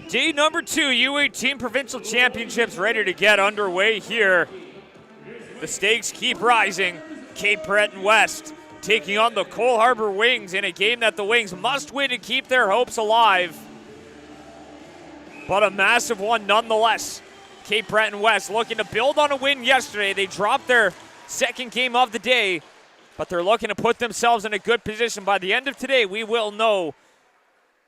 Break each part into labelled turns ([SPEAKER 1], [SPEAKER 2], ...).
[SPEAKER 1] Day number 2, U18 Provincial Championships ready to get underway here. The stakes keep rising. Cape Breton West taking on the Cole Harbour Wings in a game that the Wings must win to keep their hopes alive. But a massive one nonetheless. Cape Breton West looking to build on a win yesterday. They dropped their second game of the day, but they're looking to put themselves in a good position. By the end of today, we will know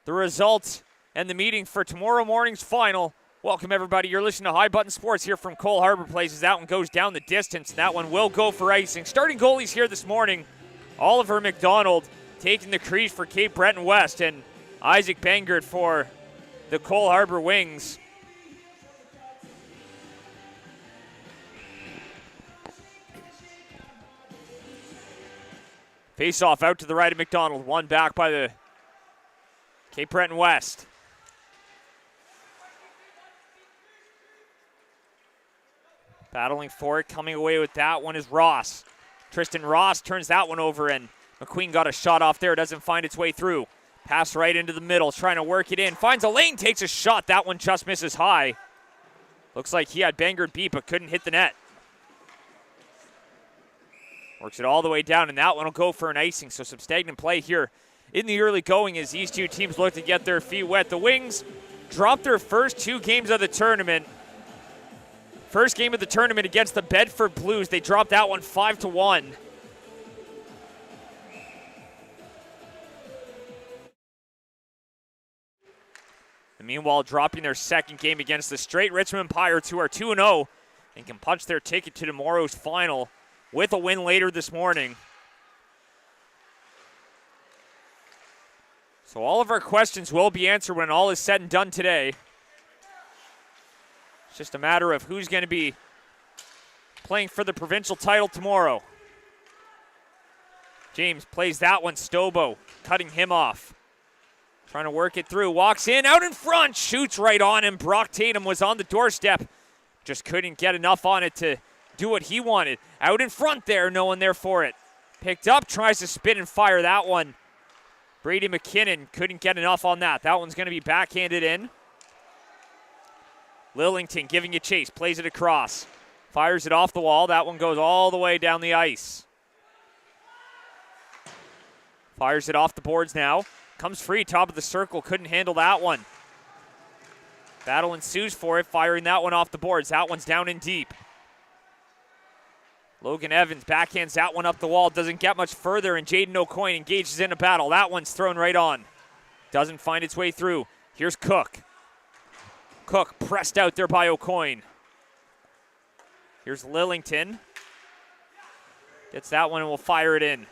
[SPEAKER 1] the results and the meeting for tomorrow morning's final. Welcome, everybody. You're listening to High Button Sports here from Cole Harbour Place. That one goes down the distance, and that one will go for icing. Starting goalies here this morning, Oliver McDonald taking the crease for Cape Breton West, and Isaac Bangert for the Cole Harbour Wings. Face-off out to the right of McDonald. One back by the Cape Breton West. Battling for it, coming away with that one is Ross. Tristan Ross turns that one over, and McQueen got a shot off there, doesn't find its way through. Pass right into the middle, trying to work it in. Finds a lane, takes a shot. That one just misses high. Looks like he had Bangert beat, but couldn't hit the net. Works it all the way down, and that one will go for an icing. So some stagnant play here in the early going as these two teams look to get their feet wet. The Wings dropped their first 2 games of the tournament. First game of the tournament against the Bedford Blues. They dropped that one 5-1. And meanwhile, dropping their second game against the straight Richmond Pirates, who are 2-0 and can punch their ticket to tomorrow's final with a win later this morning. So all of our questions will be answered when all is said and done today. It's just a matter of who's going to be playing for the provincial title tomorrow. James plays that one. Stobo cutting him off. Trying to work it through. Walks in, out in front, shoots right on him. Brock Tatum was on the doorstep. Just couldn't get enough on it to do what he wanted. Out in front there, no one there for it. Picked up, tries to spin and fire that one. Brady McKinnon couldn't get enough on that. That one's going to be backhanded in. Lillington giving it chase, plays it across. Fires it off the wall. That one goes all the way down the ice. Fires it off the boards now. Comes free, top of the circle, couldn't handle that one. Battle ensues for it, firing that one off the boards. That one's down in deep. Logan Evans backhands that one up the wall, doesn't get much further, and Jaden O'Coin engages in a battle. That one's thrown right on. Doesn't find its way through. Here's Cook. Cook pressed out there by O'Coin. Here's Lillington. Gets that one and will fire it in.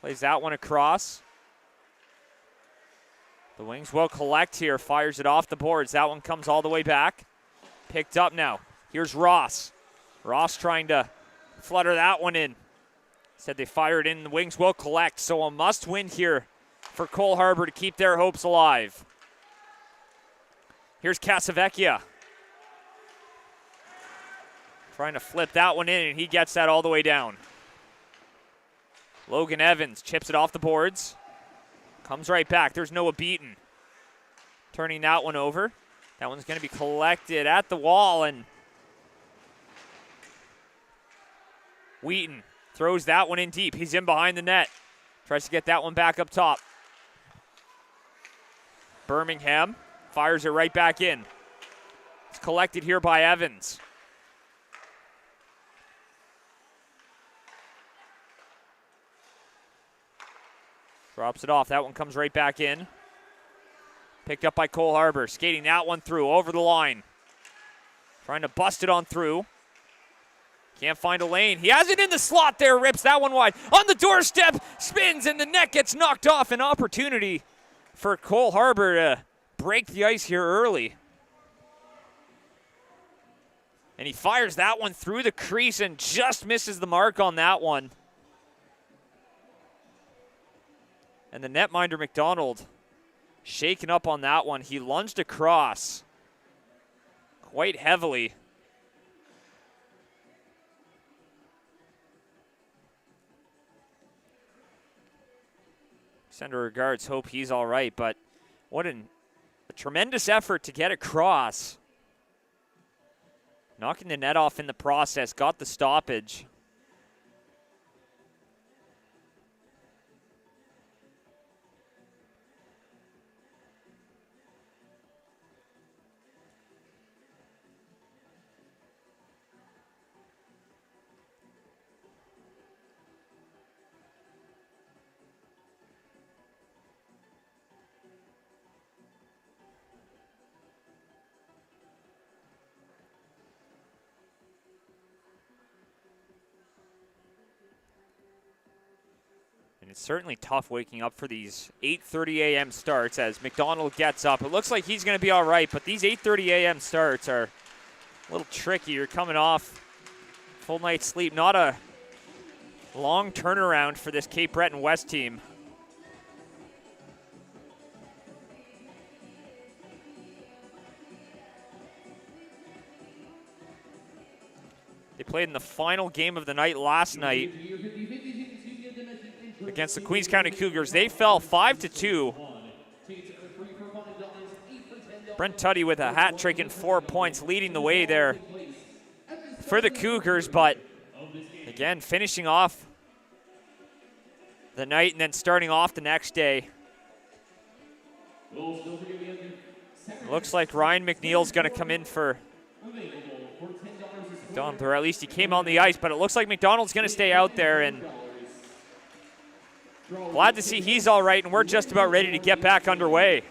[SPEAKER 1] Plays that one across. The Wings will collect here, fires it off the boards. That one comes all the way back. Picked up now. Here's Ross. Ross trying to flutter that one in. Said they fired in. The Wings will collect, so a must win here for Cole Harbour to keep their hopes alive. Here's Casavecchia. Trying to flip that one in, and he gets that all the way down. Logan Evans chips it off the boards. Comes right back. There's Noah Beaton. Turning that one over. That one's going to be collected at the wall, and Wheaton throws that one in deep. He's in behind the net. Tries to get that one back up top. Birmingham fires it right back in. It's collected here by Evans. Drops it off. That one comes right back in. Picked up by Cole Harbour. Skating that one through over the line. Trying to bust it on through. Can't find a lane. He has it in the slot there. Rips that one wide. On the doorstep. Spins and the net gets knocked off. An opportunity for Cole Harbour to break the ice here early. And he fires that one through the crease and just misses the mark on that one. And the netminder McDonald shaken up on that one. He lunged across quite heavily. Send our regards. Hope he's all right. But what a tremendous effort to get across. Knocking the net off in the process. Got the stoppage. And it's certainly tough waking up for these 8:30 a.m. starts as McDonald gets up. It looks like he's going to be all right, but these 8:30 a.m. starts are a little tricky. You're coming off full night's sleep. Not a long turnaround for this Cape Breton West team. They played in the final game of the night last night against the Queens County Cougars. They fell 5-2. Brent Tuddy with a hat trick and 4 points, leading the way there for the Cougars, but again, finishing off the night and then starting off the next day. Looks like Ryan McNeil's going to come in for McDonald, or at least he came on the ice, but it looks like McDonald's going to stay out there, and glad to see he's all right, and we're just about ready to get back underway.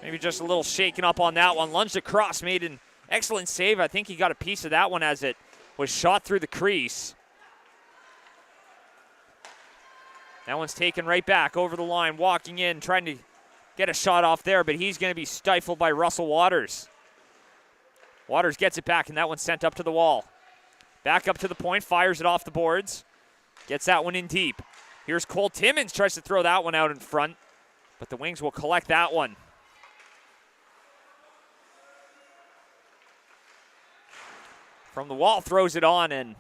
[SPEAKER 1] Maybe just a little shaken up on that one. Lunged across, made an excellent save. I think he got a piece of that one as it was shot through the crease. That one's taken right back over the line, walking in, trying to get a shot off there, but he's going to be stifled by Russell Waters. Waters gets it back, and that one's sent up to the wall. Back up to the point, fires it off the boards. Gets that one in deep. Here's Cole Timmins, tries to throw that one out in front, but the Wings will collect that one. From the wall, throws it on, and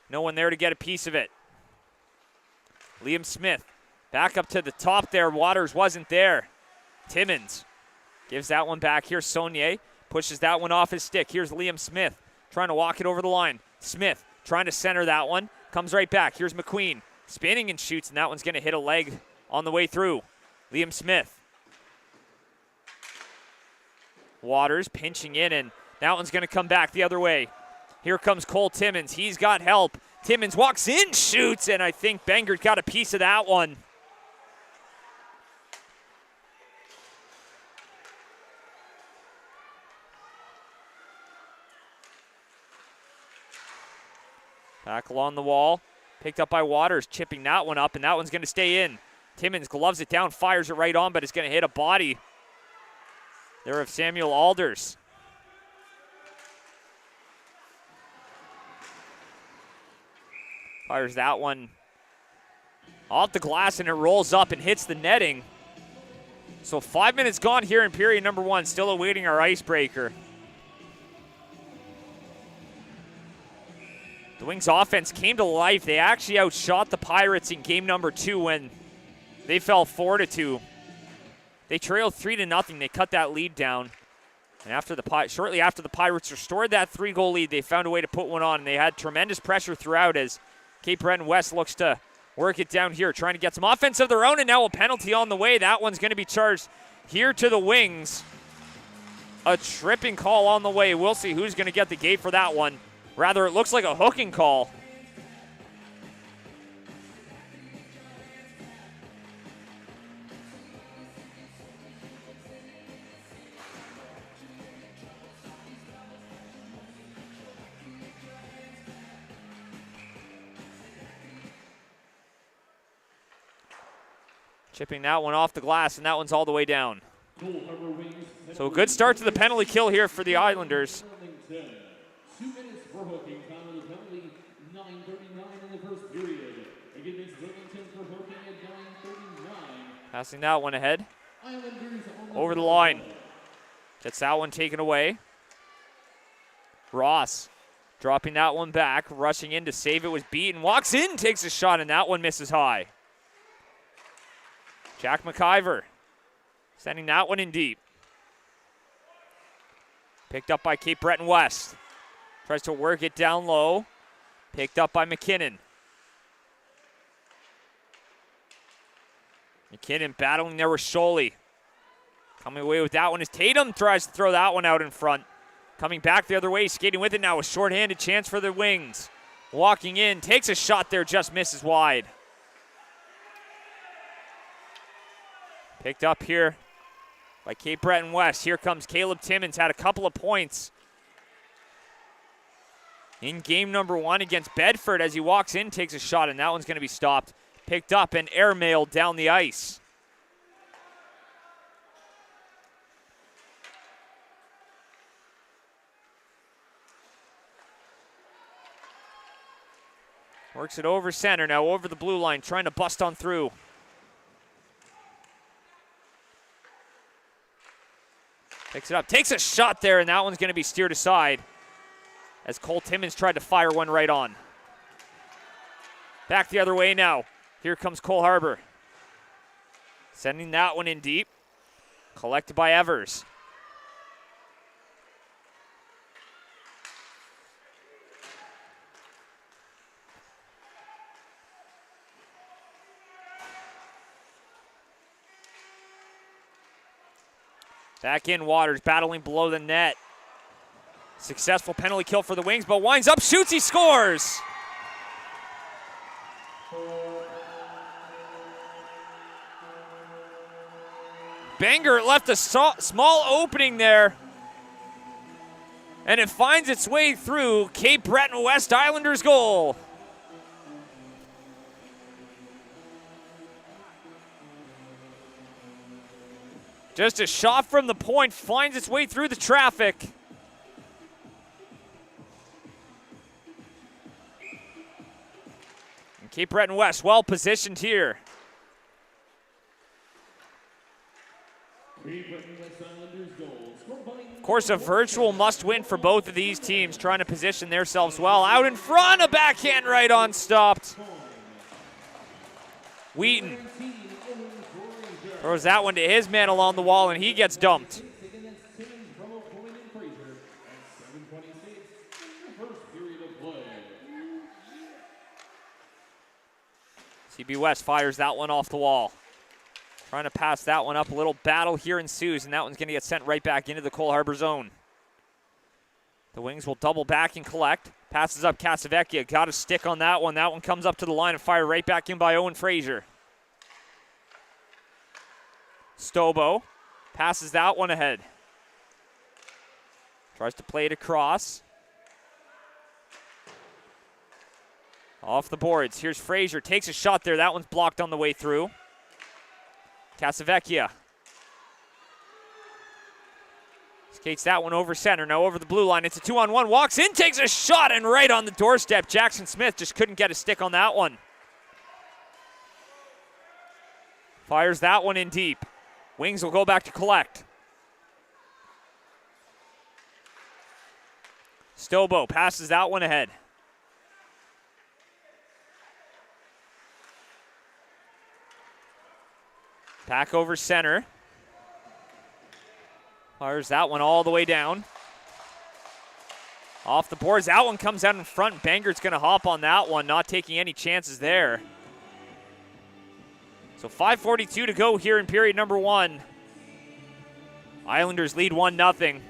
[SPEAKER 1] no one there to get a piece of it. Liam Smith, back up to the top there. Waters wasn't there. Timmins gives that one back. Here's Saunier, pushes that one off his stick. Here's Liam Smith, trying to walk it over the line. Smith trying to center that one. Comes right back. Here's McQueen. Spinning and shoots, and that one's going to hit a leg on the way through. Liam Smith. Waters pinching in, and that one's going to come back the other way. Here comes Cole Timmins. He's got help. Timmins walks in, shoots, and I think Bangert got a piece of that one. Back along the wall, picked up by Waters, chipping that one up, and that one's going to stay in. Timmins gloves it down, fires it right on, but it's going to hit a body there of Samuel Alders. Fires that one off the glass, and it rolls up and hits the netting. So 5 minutes gone here in period number one, still awaiting our icebreaker. The Wings offense came to life. They actually outshot the Pirates in game number two when they fell 4-2. They trailed 3-0. They cut that lead down. And shortly after the Pirates restored that 3-goal lead, they found a way to put one on, and they had tremendous pressure throughout as Cape Breton West looks to work it down here, trying to get some offense of their own, and now a penalty on the way. That one's going to be charged here to the Wings. A tripping call on the way. We'll see who's going to get the gate for that one. Rather, it looks like a hooking call. Chipping that one off the glass, and that one's all the way down. So a good start to the penalty kill here for the Islanders.
[SPEAKER 2] 2 minutes for hooking. Time of the penalty, 9:39 in the first period. Against Burlington for hooking at 9:39.
[SPEAKER 1] Passing that one ahead. Over the line. Gets that one taken away. Ross Dropping that one back, rushing in to save it was beaten. Walks in, takes a shot, and that one misses high. Jack McIver sending that one in deep. Picked up by Cape Breton West. Tries to work it down low. Picked up by McKinnon. McKinnon battling there with Sholey. Coming away with that one as Tatum tries to throw that one out in front. Coming back the other way, skating with it now. A shorthanded chance for the Wings. Walking in, takes a shot there, just misses wide. Picked up here by Cape Breton West. Here comes Caleb Timmons, had a couple of points in game number 1 against Bedford as he walks in, takes a shot, and that one's going to be stopped. Picked up and airmailed down the ice. Works it over center, now over the blue line, trying to bust on through. Picks it up, takes a shot there, and that one's going to be steered aside as Cole Timmons tried to fire one right on. Back the other way now. Here comes Cole Harbour. Sending that one in deep. Collected by Evers. Back in Waters, battling below the net. Successful penalty kill for the Wings, but winds up, shoots, he scores! Banger left a small opening there, and it finds its way through Cape Breton West Islanders goal. Just a shot from the point, finds its way through the traffic. And Cape Breton West well positioned here. Of course, a virtual must-win for both of these teams, trying to position themselves well. Out in front, a backhand right on stopped. Wheaton throws that one to his man along the wall, and he gets dumped. CB West fires that one off the wall. Trying to pass that one up. A little battle here ensues, and that one's going to get sent right back into the Cole Harbour zone. The Wings will double back and collect. Passes up Casavecchia. Got a stick on that one. That one comes up to the line and fired right back in by Owen Fraser. Stobo passes that one ahead. Tries to play it across. Off the boards. Here's Fraser. Takes a shot there. That one's blocked on the way through. Casavecchia skates that one over center. Now over the blue line. It's a 2-on-1. Walks in, takes a shot, and right on the doorstep. Jackson Smith just couldn't get a stick on that one. Fires that one in deep. Wings will go back to collect. Stobo passes that one ahead. Back over center. Fires that one all the way down. Off the boards. That one comes out in front. Banger's going to hop on that one, not taking any chances there. So 5:42 to go here in period number 1. Islanders lead 1-0.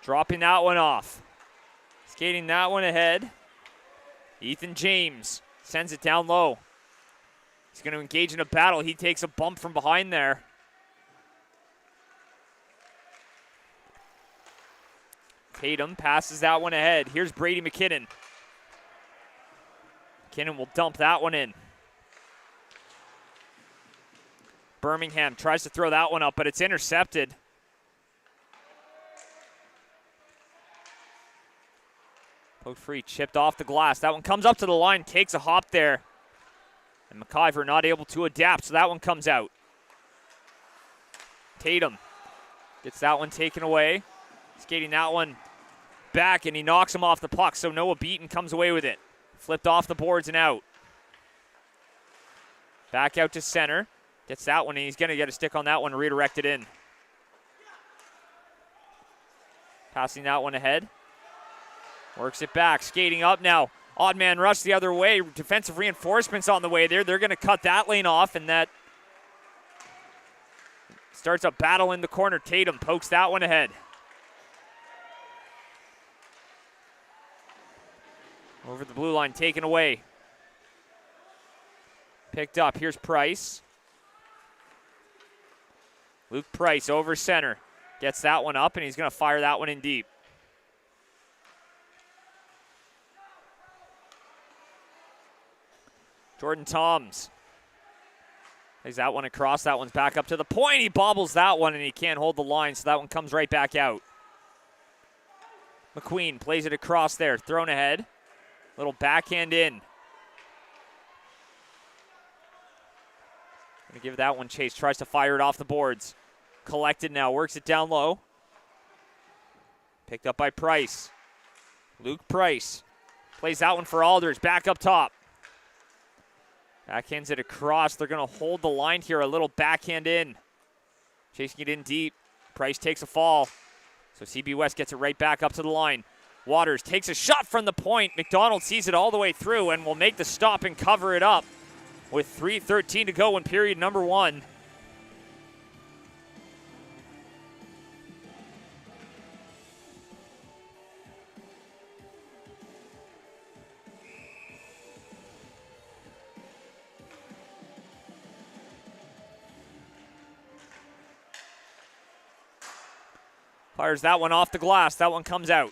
[SPEAKER 1] Dropping that one off. Skating that one ahead. Ethan James sends it down low. He's going to engage in a battle. He takes a bump from behind there. Tatum passes that one ahead. Here's Brady McKinnon. McKinnon will dump that one in. Birmingham tries to throw that one up, but it's intercepted. Poked free, chipped off the glass. That one comes up to the line, takes a hop there. And McIver not able to adapt, so that one comes out. Tatum gets that one taken away. Skating that one back, and he knocks him off the puck, so Noah Beaton comes away with it. Flipped off the boards and out. Back out to center. Gets that one, and he's going to get a stick on that one, redirected in. Passing that one ahead. Works it back, skating up now. Odd man rush the other way. Defensive reinforcements on the way there. They're going to cut that lane off, and that starts a battle in the corner. Tatum pokes that one ahead. Over the blue line, taken away. Picked up, here's Price. Luke Price over center. Gets that one up, and he's going to fire that one in deep. Jordan Toms plays that one across. That one's back up to the point. He bobbles that one, and he can't hold the line, so that one comes right back out. McQueen plays it across there. Thrown ahead. Little backhand in. Gonna give that one chase. Tries to fire it off the boards. Collected now. Works it down low. Picked up by Price. Luke Price plays that one for Alders. Back up top. Backhands it across. They're going to hold the line here. A little backhand in. Chasing it in deep. Price takes a fall. So CB West gets it right back up to the line. Waters takes a shot from the point. McDonald sees it all the way through and will make the stop and cover it up with 3:13 to go in period number one. Fires that one off the glass. That one comes out.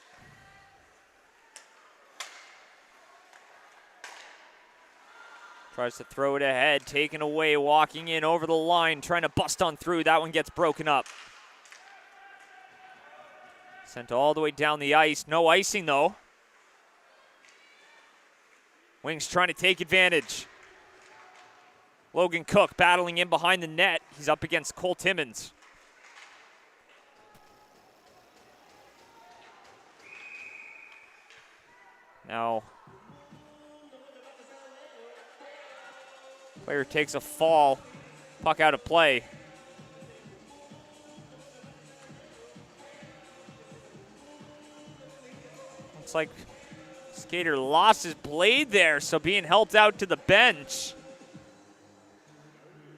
[SPEAKER 1] Tries to throw it ahead. Taken away. Walking in over the line. Trying to bust on through. That one gets broken up. Sent all the way down the ice. No icing, though. Wings trying to take advantage. Logan Cook battling in behind the net. He's up against Cole Timmons. Now, player takes a fall, puck out of play. Looks like skater lost his blade there, so being helped out to the bench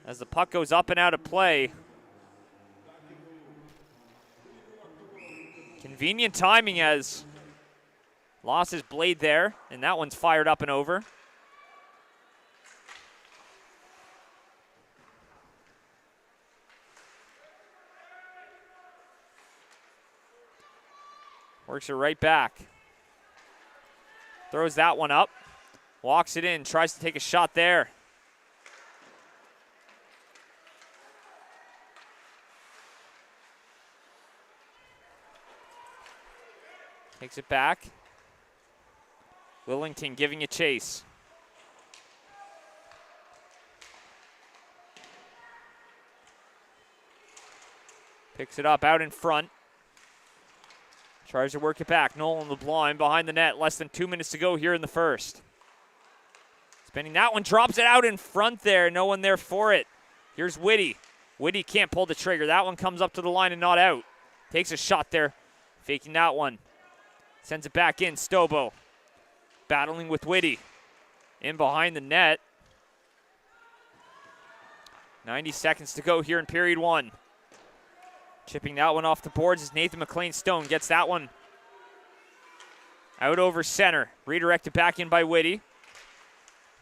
[SPEAKER 1] as the puck goes up and out of play. Convenient timing as lost his blade there, and that one's fired up and over. Works it right back. Throws that one up. Walks it in, tries to take a shot there. Takes it back. Willington giving a chase. Picks it up out in front. Tries to work it back. Nolan LeBlanc behind the net. Less than 2 minutes to go here in the first. Spinning that one. Drops it out in front there. No one there for it. Here's Whitty. Whitty can't pull the trigger. That one comes up to the line and not out. Takes a shot there. Faking that one. Sends it back in. Stobo. Battling with Whitty. In behind the net. 90 seconds to go here in period one. Chipping that one off the boards as Nathan McLean-Stone gets that one out over center. Redirected back in by Whitty.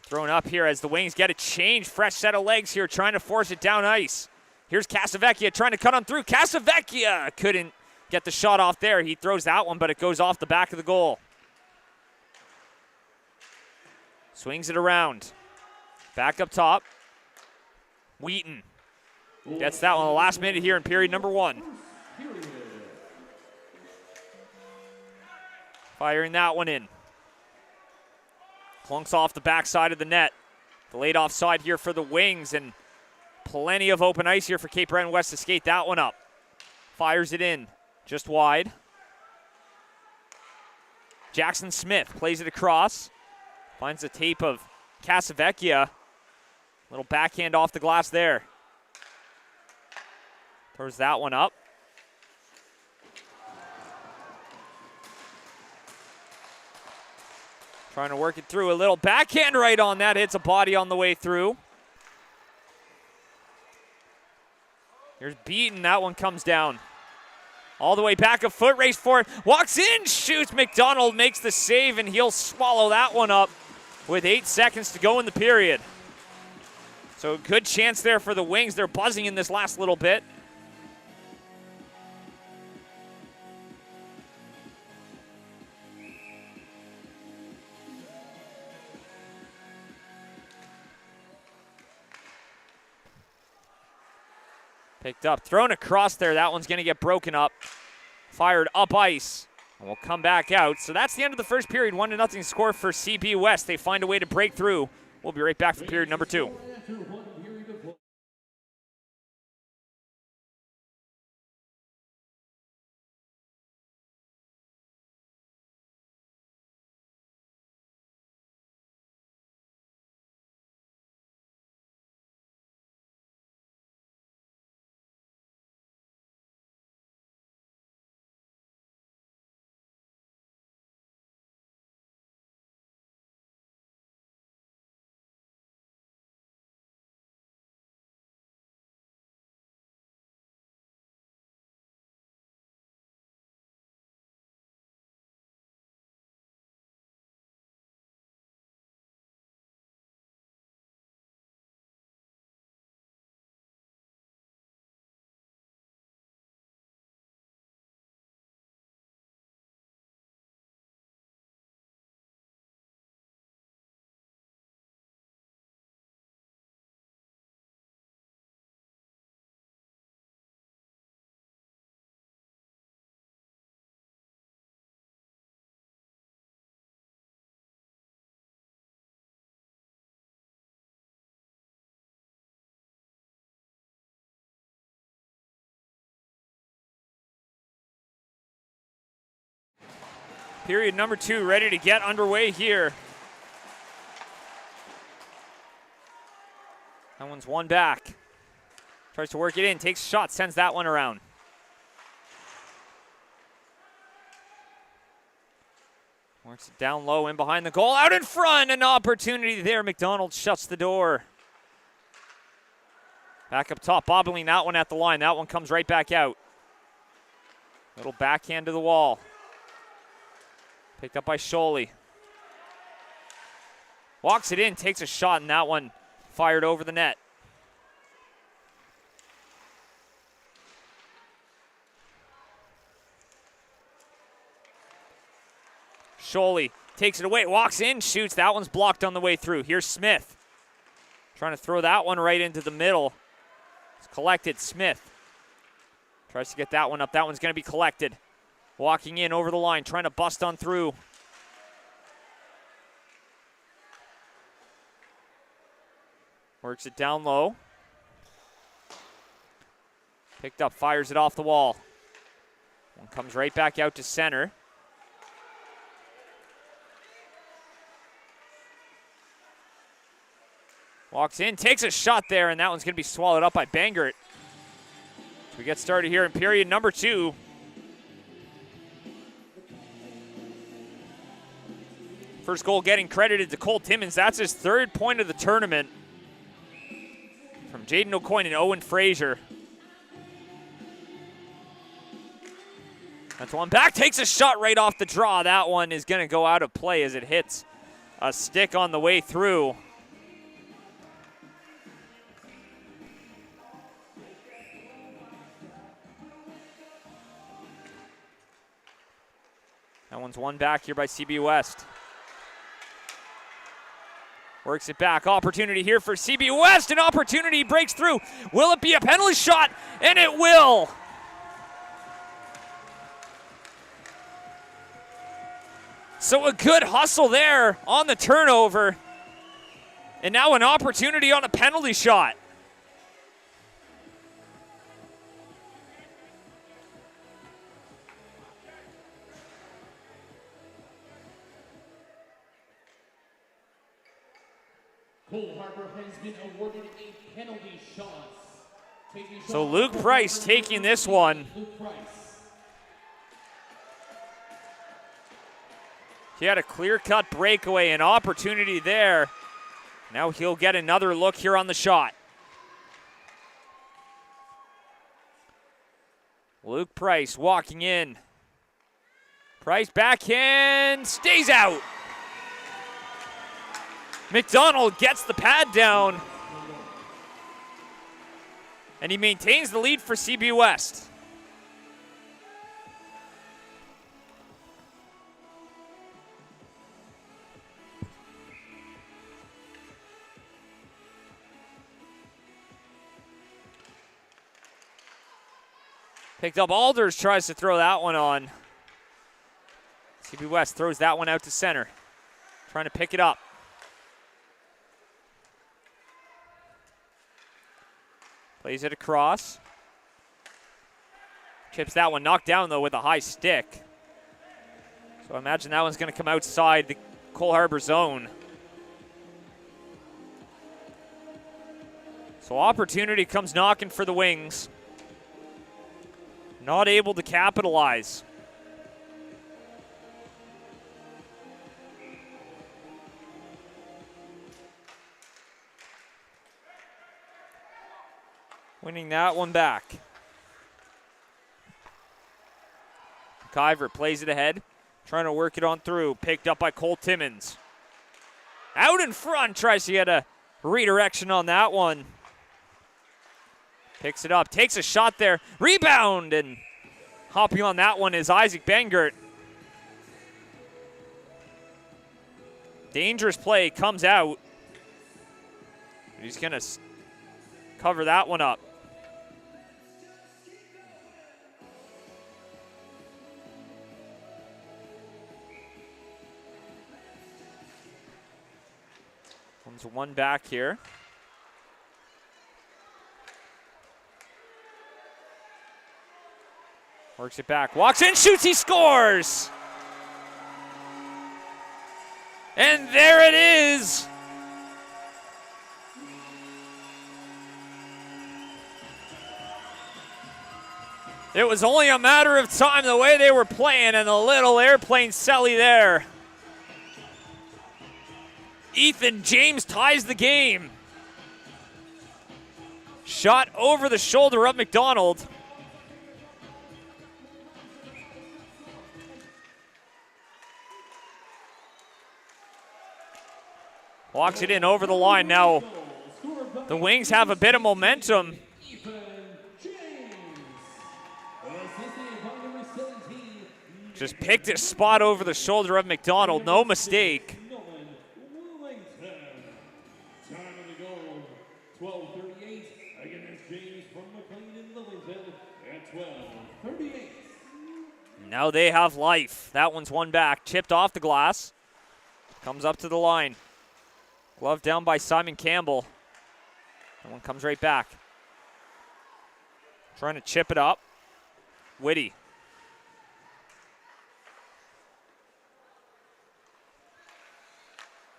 [SPEAKER 1] Thrown up here as the Wings get a change. Fresh set of legs here trying to force it down ice. Here's Casavecchia trying to cut on through. Casavecchia couldn't get the shot off there. He throws that one, but it goes off the back of the goal. Swings it around. Back up top. Wheaton gets that one the last minute here in period number one. Firing that one in. Clunks off the backside of the net. The late offside here for the Wings, and plenty of open ice here for Cape Breton West to skate that one up. Fires it in, just wide. Jackson Smith plays it across. Finds the tape of Casavecchia. Little backhand off the glass there. Throws that one up. Trying to work it through. A little backhand right on that. Hits a body on the way through. Here's Beaton. That one comes down. All the way back, a foot race for it. Walks in, shoots. McDonald makes the save, and he'll swallow that one up with 8 seconds to go in the period. So a good chance there for the Wings. They're buzzing in this last little bit. Picked up, thrown across there. That one's going to get broken up. Fired up ice, and will come back out. So that's the end of the first period. 1-0 score for CB West. They find a way to break through. We'll be right back for period number 2. Period number 2 ready to get underway here. That one's one back. Tries to work it in, takes a shot, sends that one around. Works it down low in behind the goal, out in front, an opportunity there. McDonald shuts the door. Back up top, bobbling that one at the line. That one comes right back out. Little backhand to the wall. Picked up by Scholey. Walks it in, takes a shot, and that one fired over the net. Scholey takes it away, walks in, shoots. That one's blocked on the way through. Here's Smith. Trying to throw that one right into the middle. It's collected. Smith tries to get that one up. That one's going to be collected. Walking in over the line, trying to bust on through. Works it down low. Picked up, fires it off the wall. One comes right back out to center. Walks in, takes a shot there, and that one's going to be swallowed up by Bangert. So we get started here in period number 2. First goal getting credited to Cole Timmins. That's his 3rd point of the tournament. From Jaden O'Coin and Owen Fraser. That's one back, takes a shot right off the draw. That one is going to go out of play as it hits a stick on the way through. That one's one back here by CB West. Works it back. Opportunity here for CB West. An opportunity breaks through. Will it be a penalty shot? And it will. So a good hustle there on the turnover. And now an opportunity on a penalty shot.
[SPEAKER 2] Cole Harbour has been awarded a penalty shot.
[SPEAKER 1] So Luke Price taking this one. He had a clear-cut breakaway, an opportunity there. Now he'll get another look here on the shot. Luke Price walking in. Price backhand, stays out. McDonald gets the pad down. And he maintains the lead for CB West. Picked up Alders, tries to throw that one on. CB West throws that one out to center. Trying to pick it up. Plays it across. Chips that one, knocked down though with a high stick. So I imagine that one's gonna come outside the Cole Harbour zone. So opportunity comes knocking for the Wings. Not able to capitalize. Winning that one back. Kyver plays it ahead, trying to work it on through. Picked up by Cole Timmons. Out in front, tries to get a redirection on that one. Picks it up, takes a shot there. Rebound, and hopping on that one is Isaac Bengert. Dangerous play, comes out. He's going to cover that one up. Comes one back here. Works it back, walks in, shoots, he scores! And there it is! It was only a matter of time the way they were playing, and a little airplane celly there. Ethan James ties the game. Shot over the shoulder of McDonald. Walks it in over the line. Now the Wings have a bit of momentum. Just picked a spot over the shoulder of McDonald. No mistake.
[SPEAKER 2] 12:38 against James from McLean in Lillington at 12:38.
[SPEAKER 1] Now they have life. That one's one back. Chipped off the glass. Comes up to the line. Glove down by Simon Campbell. That one comes right back. Trying to chip it up. Whitty.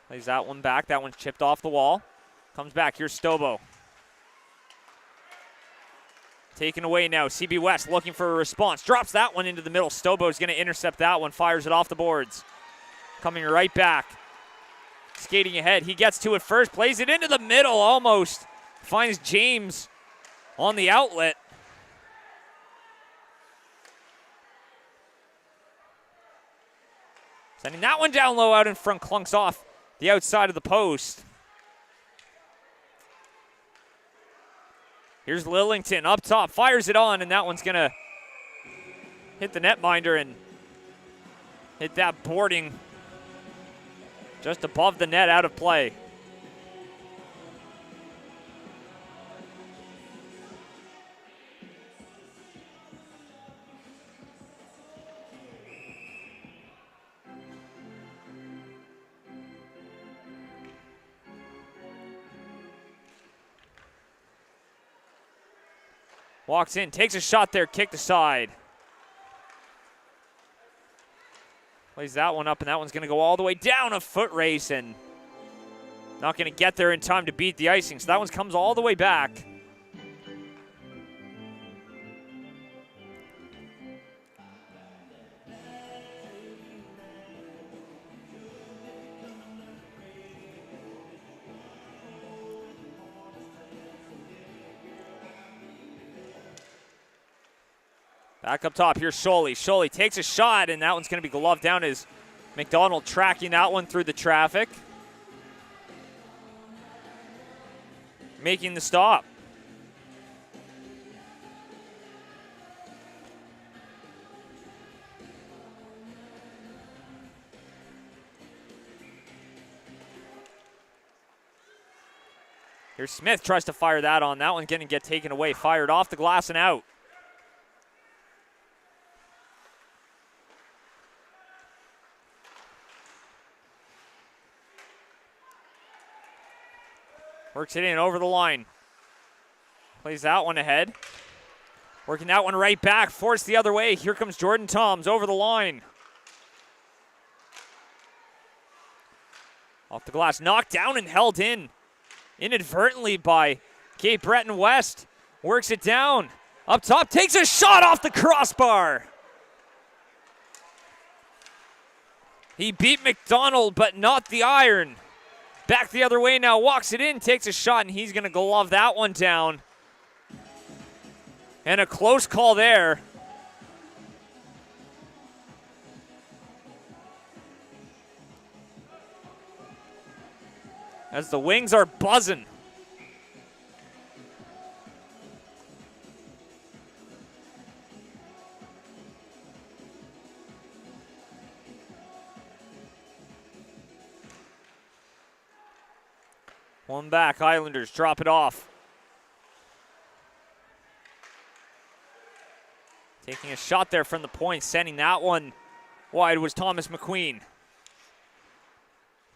[SPEAKER 1] Plays that one back. That one's chipped off the wall. Comes back. Here's Stobo. Taken away now. CB West looking for a response. Drops that one into the middle. Stobo's going to intercept that one. Fires it off the boards. Coming right back. Skating ahead. He gets to it first. Plays it into the middle almost. Finds James on the outlet. Sending that one down low out in front. Clunks off the outside of the post. Here's Lillington up top, fires it on, and that one's going to hit the netminder and hit that boarding just above the net, out of play. Walks in, takes a shot there, kicked aside. Plays that one up, and that one's going to go all the way down. A foot race, and not going to get there in time to beat the icing. So that one comes all the way back. Back up top, here's Sholey. Sholey takes a shot, and that one's going to be gloved down as McDonald tracking that one through the traffic. Making the stop. Here's Smith, tries to fire that on. That one's going to get taken away, fired off the glass and out. Works it in over the line. Plays that one ahead. Working that one right back. Forced the other way. Here comes Jordan Toms over the line. Off the glass. Knocked down and held in inadvertently by Cape Breton West. Works it down. Up top. Takes a shot off the crossbar. He beat McDonald, but not the iron. Back the other way now, walks it in, takes a shot, and he's going to glove that one down. And a close call there. As the Wings are buzzing. One back, Islanders drop it off. Taking a shot there from the point, sending that one wide was Thomas McQueen.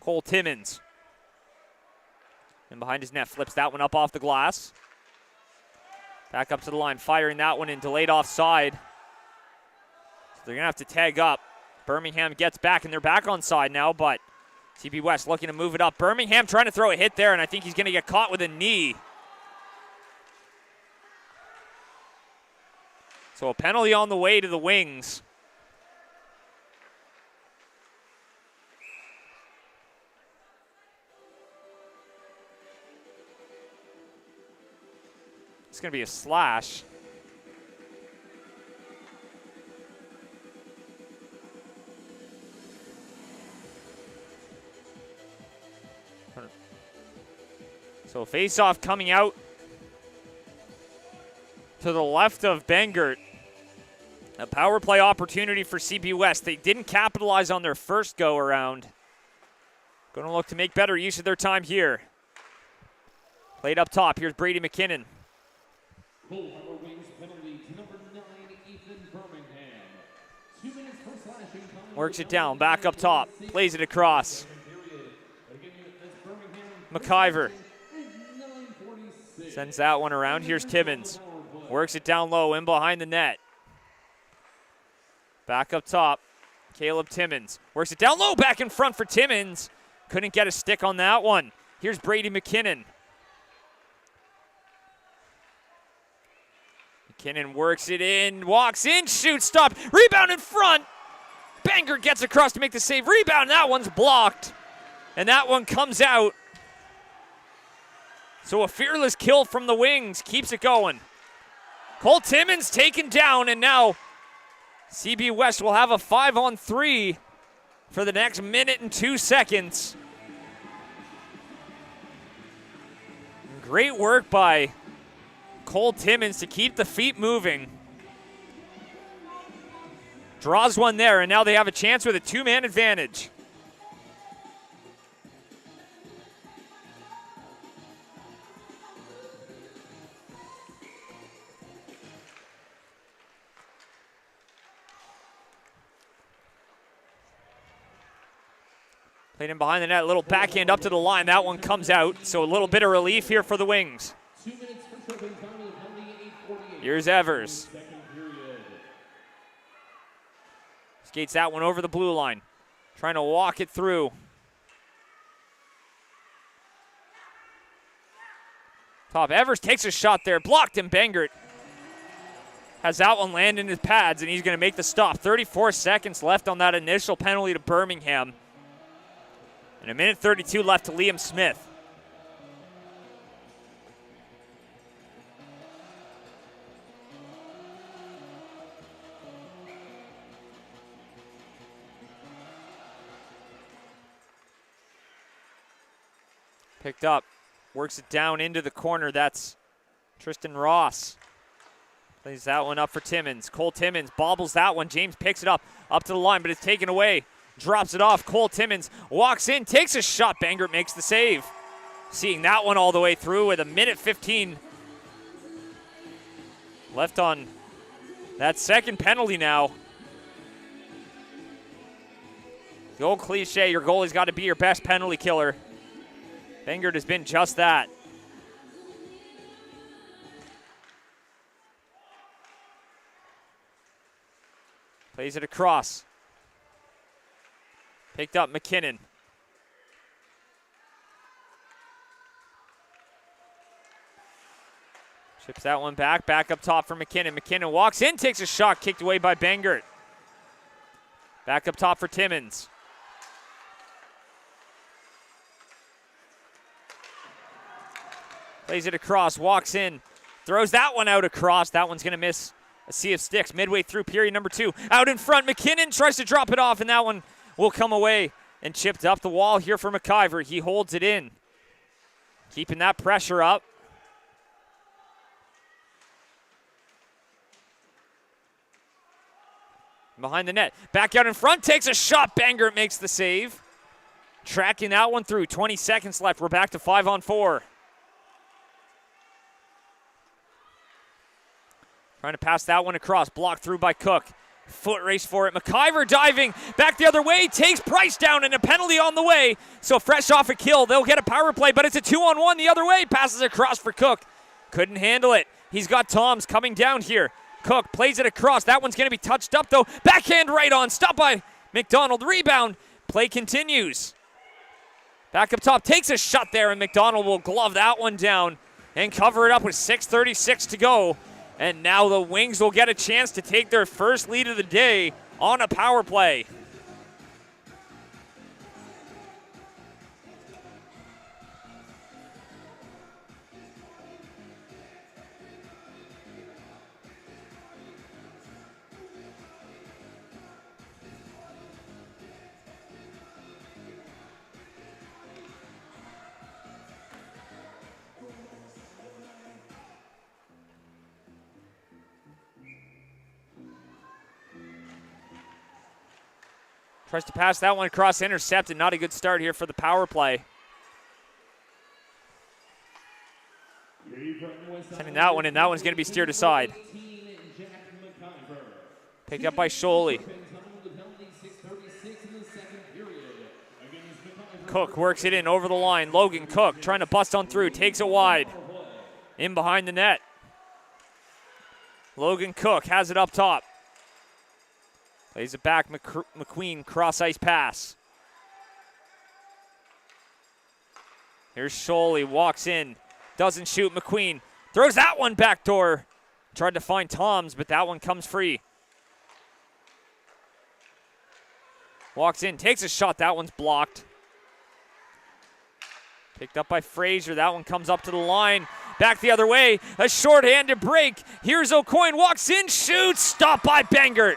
[SPEAKER 1] Cole Timmins. And behind his net, flips that one up off the glass. Back up to the line, firing that one in, delayed offside. So they're gonna have to tag up. Birmingham gets back, and they're back on side now, but CB West looking to move it up. Birmingham trying to throw a hit there, and I think he's going to get caught with a knee. So a penalty on the way to the Wings. It's going to be a slash. So face-off coming out to the left of Bengert. A power play opportunity for CB West. They didn't capitalize on their first go-around. Going to look to make better use of their time here. Played up top. Here's Brady McKinnon.
[SPEAKER 2] Full Harbour Wings penalty to number 9, Ethan Birmingham. 2 minutes per slashing.
[SPEAKER 1] Works it down. Back up top. Plays it across. McIver. Sends that one around. Here's Timmins. Works it down low, in behind the net. Back up top, Caleb Timmins. Works it down low, back in front for Timmins. Couldn't get a stick on that one. Here's Brady McKinnon. McKinnon works it in, walks in, shoots, stopped. Rebound in front. Banger gets across to make the save. Rebound, that one's blocked. And that one comes out. So a fearless kill from the Wings keeps it going. Cole Timmins taken down, and now CB West will have a 5-on-3 for the next minute and 2 seconds. Great work by Cole Timmins to keep the feet moving. Draws one there, and now they have a chance with a 2-man advantage. Played in behind the net, a little backhand up to the line. That one comes out, so a little bit of relief here for the Wings.
[SPEAKER 2] 2 minutes for tripping, time of the penalty,
[SPEAKER 1] Here's Evers. Skates that one over the blue line. Trying to walk it through. Top Evers takes a shot there. Blocked him. Bangert has that one land in his pads, and he's going to make the stop. 34 seconds left on that initial penalty to Birmingham. And a minute 32 left to Liam Smith. Picked up, works it down into the corner. That's Tristan Ross. Plays that one up for Timmins. Cole Timmins bobbles that one. James picks it up to the line, but it's taken away. Drops it off. Cole Timmins walks in, takes a shot. Bangert makes the save. Seeing that one all the way through with a minute 15 left on that second penalty now. The old cliche, your goalie's got to be your best penalty killer. Bangert has been just that. Plays it across. Picked up McKinnon. Chips that one back up top for McKinnon. McKinnon walks in, takes a shot, kicked away by Bangert. Back up top for Timmins. Plays it across, walks in, throws that one out across. That one's going to miss a sea of sticks midway through period number 2. Out in front, McKinnon tries to drop it off, and that one will come away and chipped up the wall here for McIver. He holds it in, keeping that pressure up. Behind the net, back out in front, takes a shot. Bangert makes the save. Tracking that one through, 20 seconds left. We're back to 5-on-4. Trying to pass that one across, blocked through by Cook. Foot race for it. McIver diving back the other way, takes Price down, and a penalty on the way. So fresh off a kill, they'll get a power play, but it's a 2-on-1 the other way. Passes across for Cook. Couldn't handle it. He's got Toms coming down here. Cook plays it across. That one's going to be touched up, though. Backhand right on. Stopped by McDonald. Rebound. Play continues. Back up top. Takes a shot there, and McDonald will glove that one down and cover it up with 6:36 to go. And now the Wings will get a chance to take their first lead of the day on a power play. Tries to pass that one across, intercepted. Not a good start here for the power play. Sending that one in. That one's going to be steered aside. Picked up by Scholey. Cook works it in over the line. Logan Cook trying to bust on through. Takes it wide. In behind the net. Logan Cook has it up top. Plays it back, McQueen, cross-ice pass. Here's Scholey, walks in, doesn't shoot. McQueen throws that one backdoor. Tried to find Toms, but that one comes free. Walks in, takes a shot. That one's blocked. Picked up by Fraser. That one comes up to the line. Back the other way. A short-handed break. Here's O'Coin, walks in, shoots. Stopped by Bangert.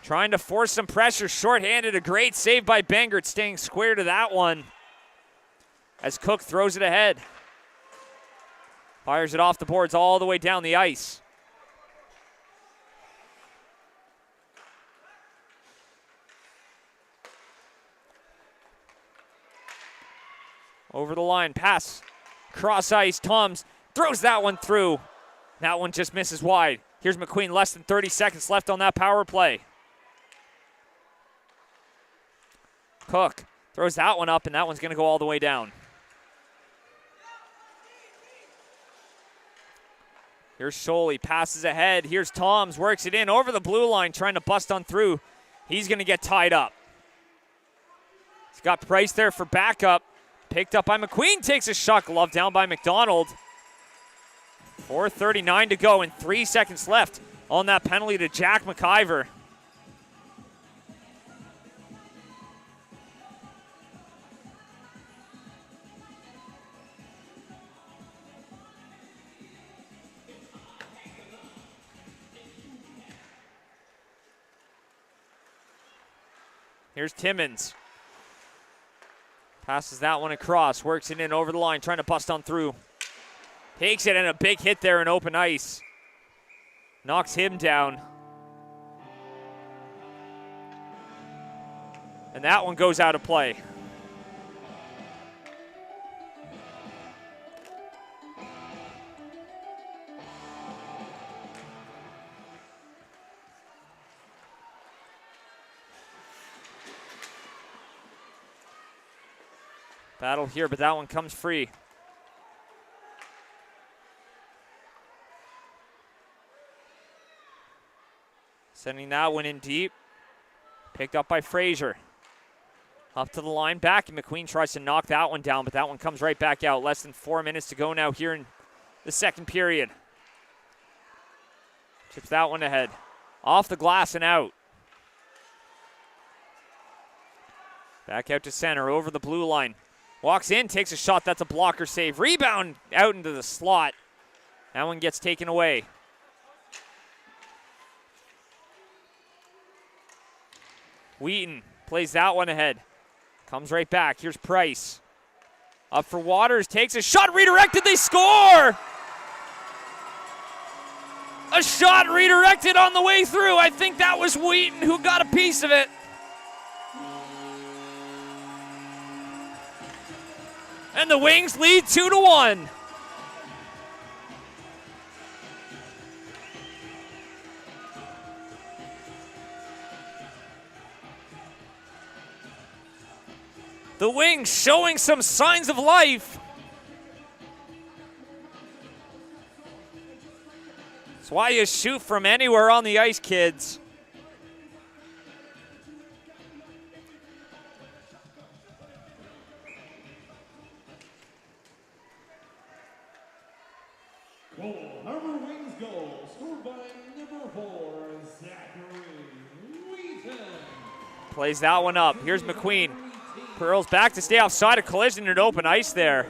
[SPEAKER 1] Trying to force some pressure, short-handed, a great save by Bangert, staying square to that one as Cook throws it ahead. Fires it off the boards all the way down the ice. Over the line, pass, cross ice, Toms throws that one through. That one just misses wide. Here's McQueen, less than 30 seconds left on that power play. Cook Throws that one up, and that one's going to go all the way down. Here's Scholey, passes ahead. Here's Toms, works it in over the blue line, trying to bust on through. He's going to get tied up. He's got Price there for backup. Picked up by McQueen, takes a shot, glove down by McDonald. 4:39 to go and 3 seconds left on that penalty to Jack McIver. Here's Timmins. Passes that one across, works it in over the line, trying to bust on through. Takes it, and a big hit there in open ice. Knocks him down. And that one goes out of play. Battle here, but that one comes free. Sending that one in deep. Picked up by Fraser. Up to the line back, and McQueen tries to knock that one down, but that one comes right back out. Less than 4 minutes to go now here in the second period. Chips that one ahead. Off the glass and out. Back out to center, over the blue line. Walks in, takes a shot, that's a blocker save. Rebound out into the slot. That one gets taken away. Wheaton plays that one ahead. Comes right back, here's Price. Up for Waters, takes a shot, redirected, they score! A shot redirected on the way through. I think that was Wheaton who got a piece of it. And the Wings lead 2-1. The Wings showing some signs of life. That's why you shoot from anywhere on the ice, kids.
[SPEAKER 2] Harbour Wings goal, scored by number 4, Zachary Wheaton.
[SPEAKER 1] Plays that one up. Here's McQueen. Pearls back to stay offside. A collision in open ice there.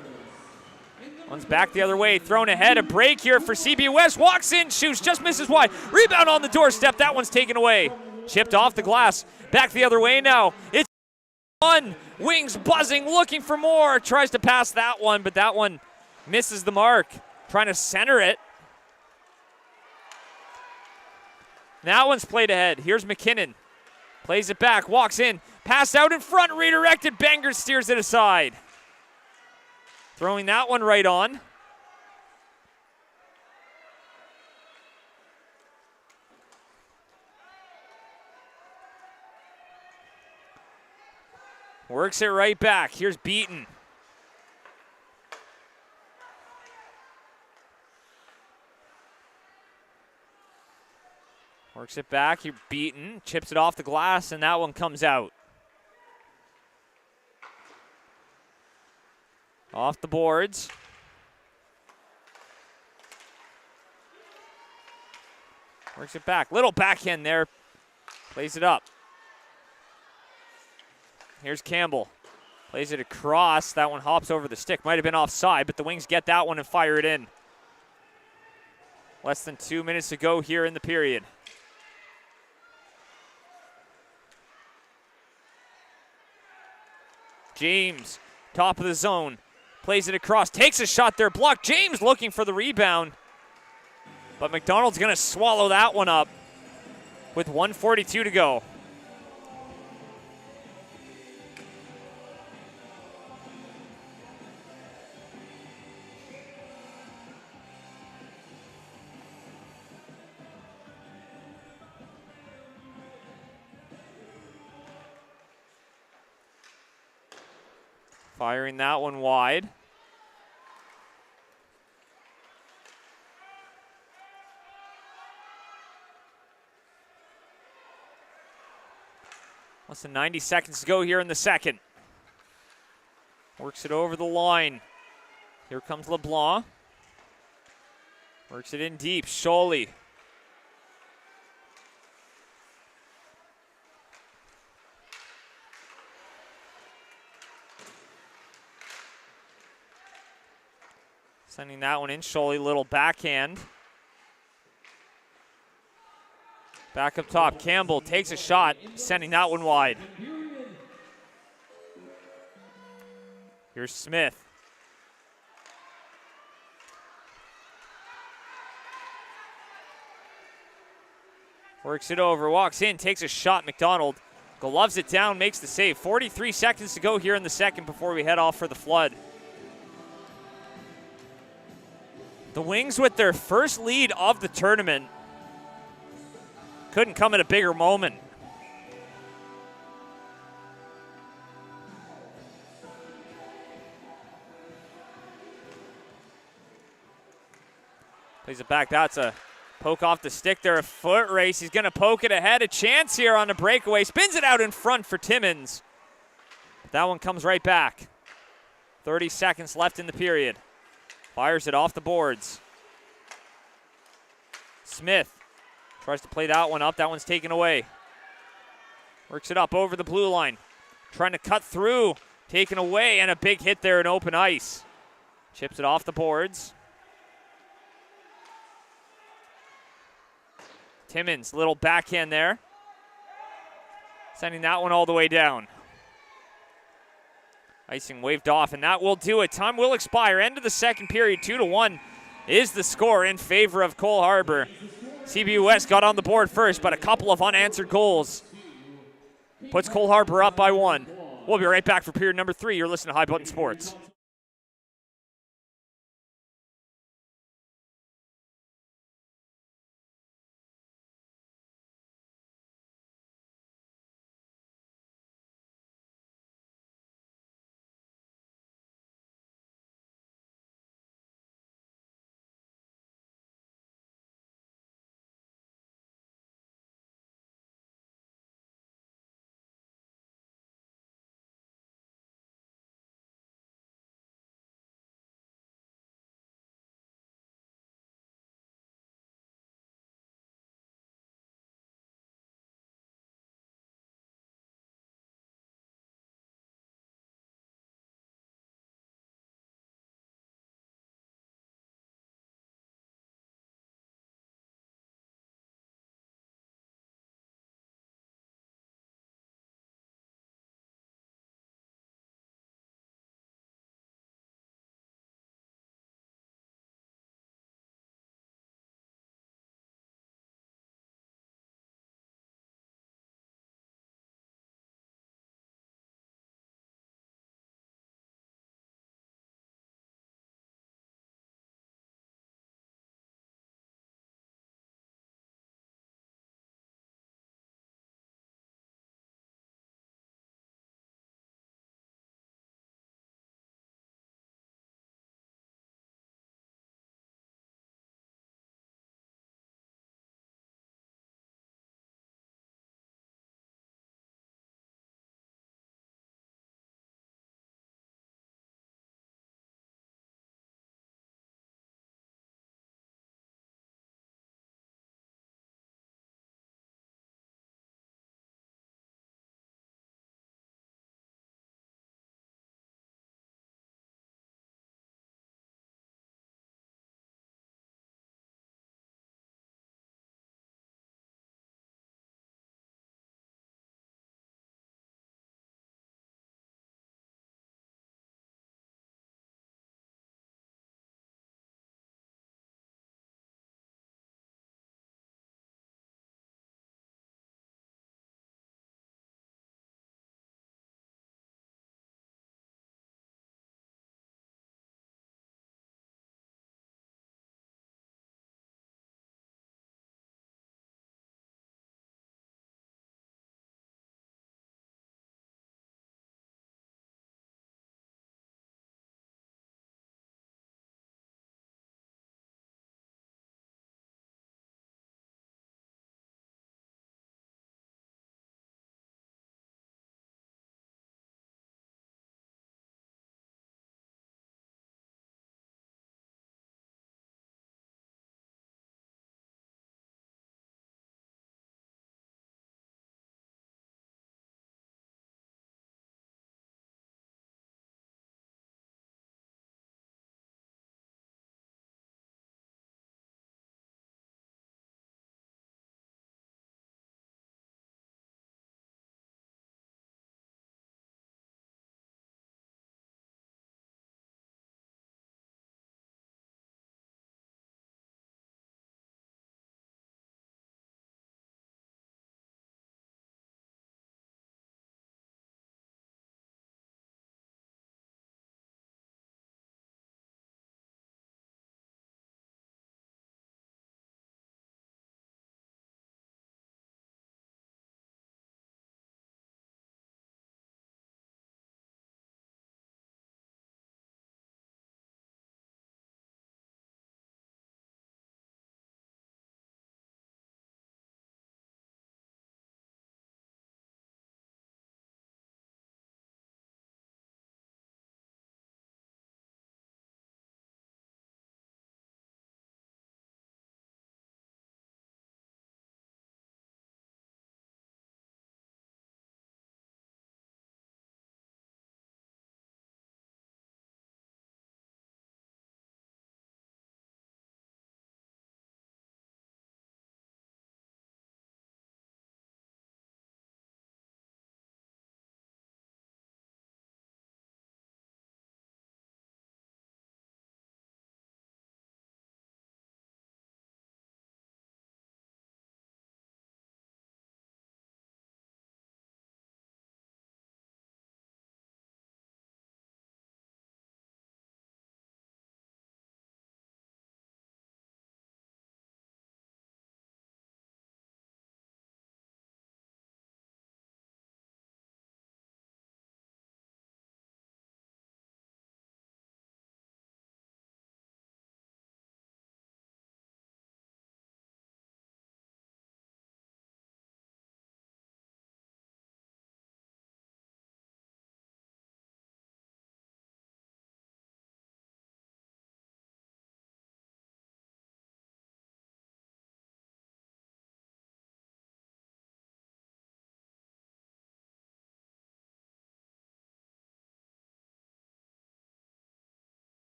[SPEAKER 1] One's back the other way. Thrown ahead. A break here for CB West. Walks in, shoots, just misses wide. Rebound on the doorstep. That one's taken away. Chipped off the glass. Back the other way now. It's one. Wings buzzing, looking for more. Tries to pass that one, but that one misses the mark. Trying to center it. That one's played ahead. Here's McKinnon. Plays it back, walks in. Pass out in front, redirected. Banger steers it aside. Throwing that one right on. Works it right back. Here's Beaton. Works it back, you're beaten, chips it off the glass, and that one comes out. Off the boards. Works it back, little backhand there. Plays it up. Here's Campbell. Plays it across, that one hops over the stick. Might have been offside, but the Wings get that one and fire it in. Less than 2 minutes to go here in the period. James, top of the zone, plays it across, takes a shot there, blocked. James looking for the rebound, but McDonald's going to swallow that one up with 1:42 to go. Firing that one wide. Less than 90 seconds to go here in the second. Works it over the line. Here comes LeBlanc. Works it in deep. Scholey. Sending that one in. Scholey, little backhand. Back up top. Campbell takes a shot, sending that one wide. Here's Smith. Works it over, walks in, takes a shot. McDonald gloves it down, makes the save. 43 seconds to go here in the second before we head off for the flood. The Wings with their first lead of the tournament. Couldn't come at a bigger moment. Plays it back. That's a poke off the stick there. A foot race. He's going to poke it ahead. A chance here on the breakaway. Spins it out in front for Timmins. But that one comes right back. 30 seconds left in the period. Fires it off the boards. Smith tries to play that one up. That one's taken away. Works it up over the blue line. Trying to cut through. Taken away, and a big hit there in open ice. Chips it off the boards. Timmins, little backhand there. Sending that one all the way down. Icing waved off, and that will do it. Time will expire. End of the second period. 2-1 is the score in favor of Cole Harbour. CBU West got on the board first, but a couple of unanswered goals puts Cole Harbour up by 1. We'll be right back for period number 3. You're listening to High Button Sports.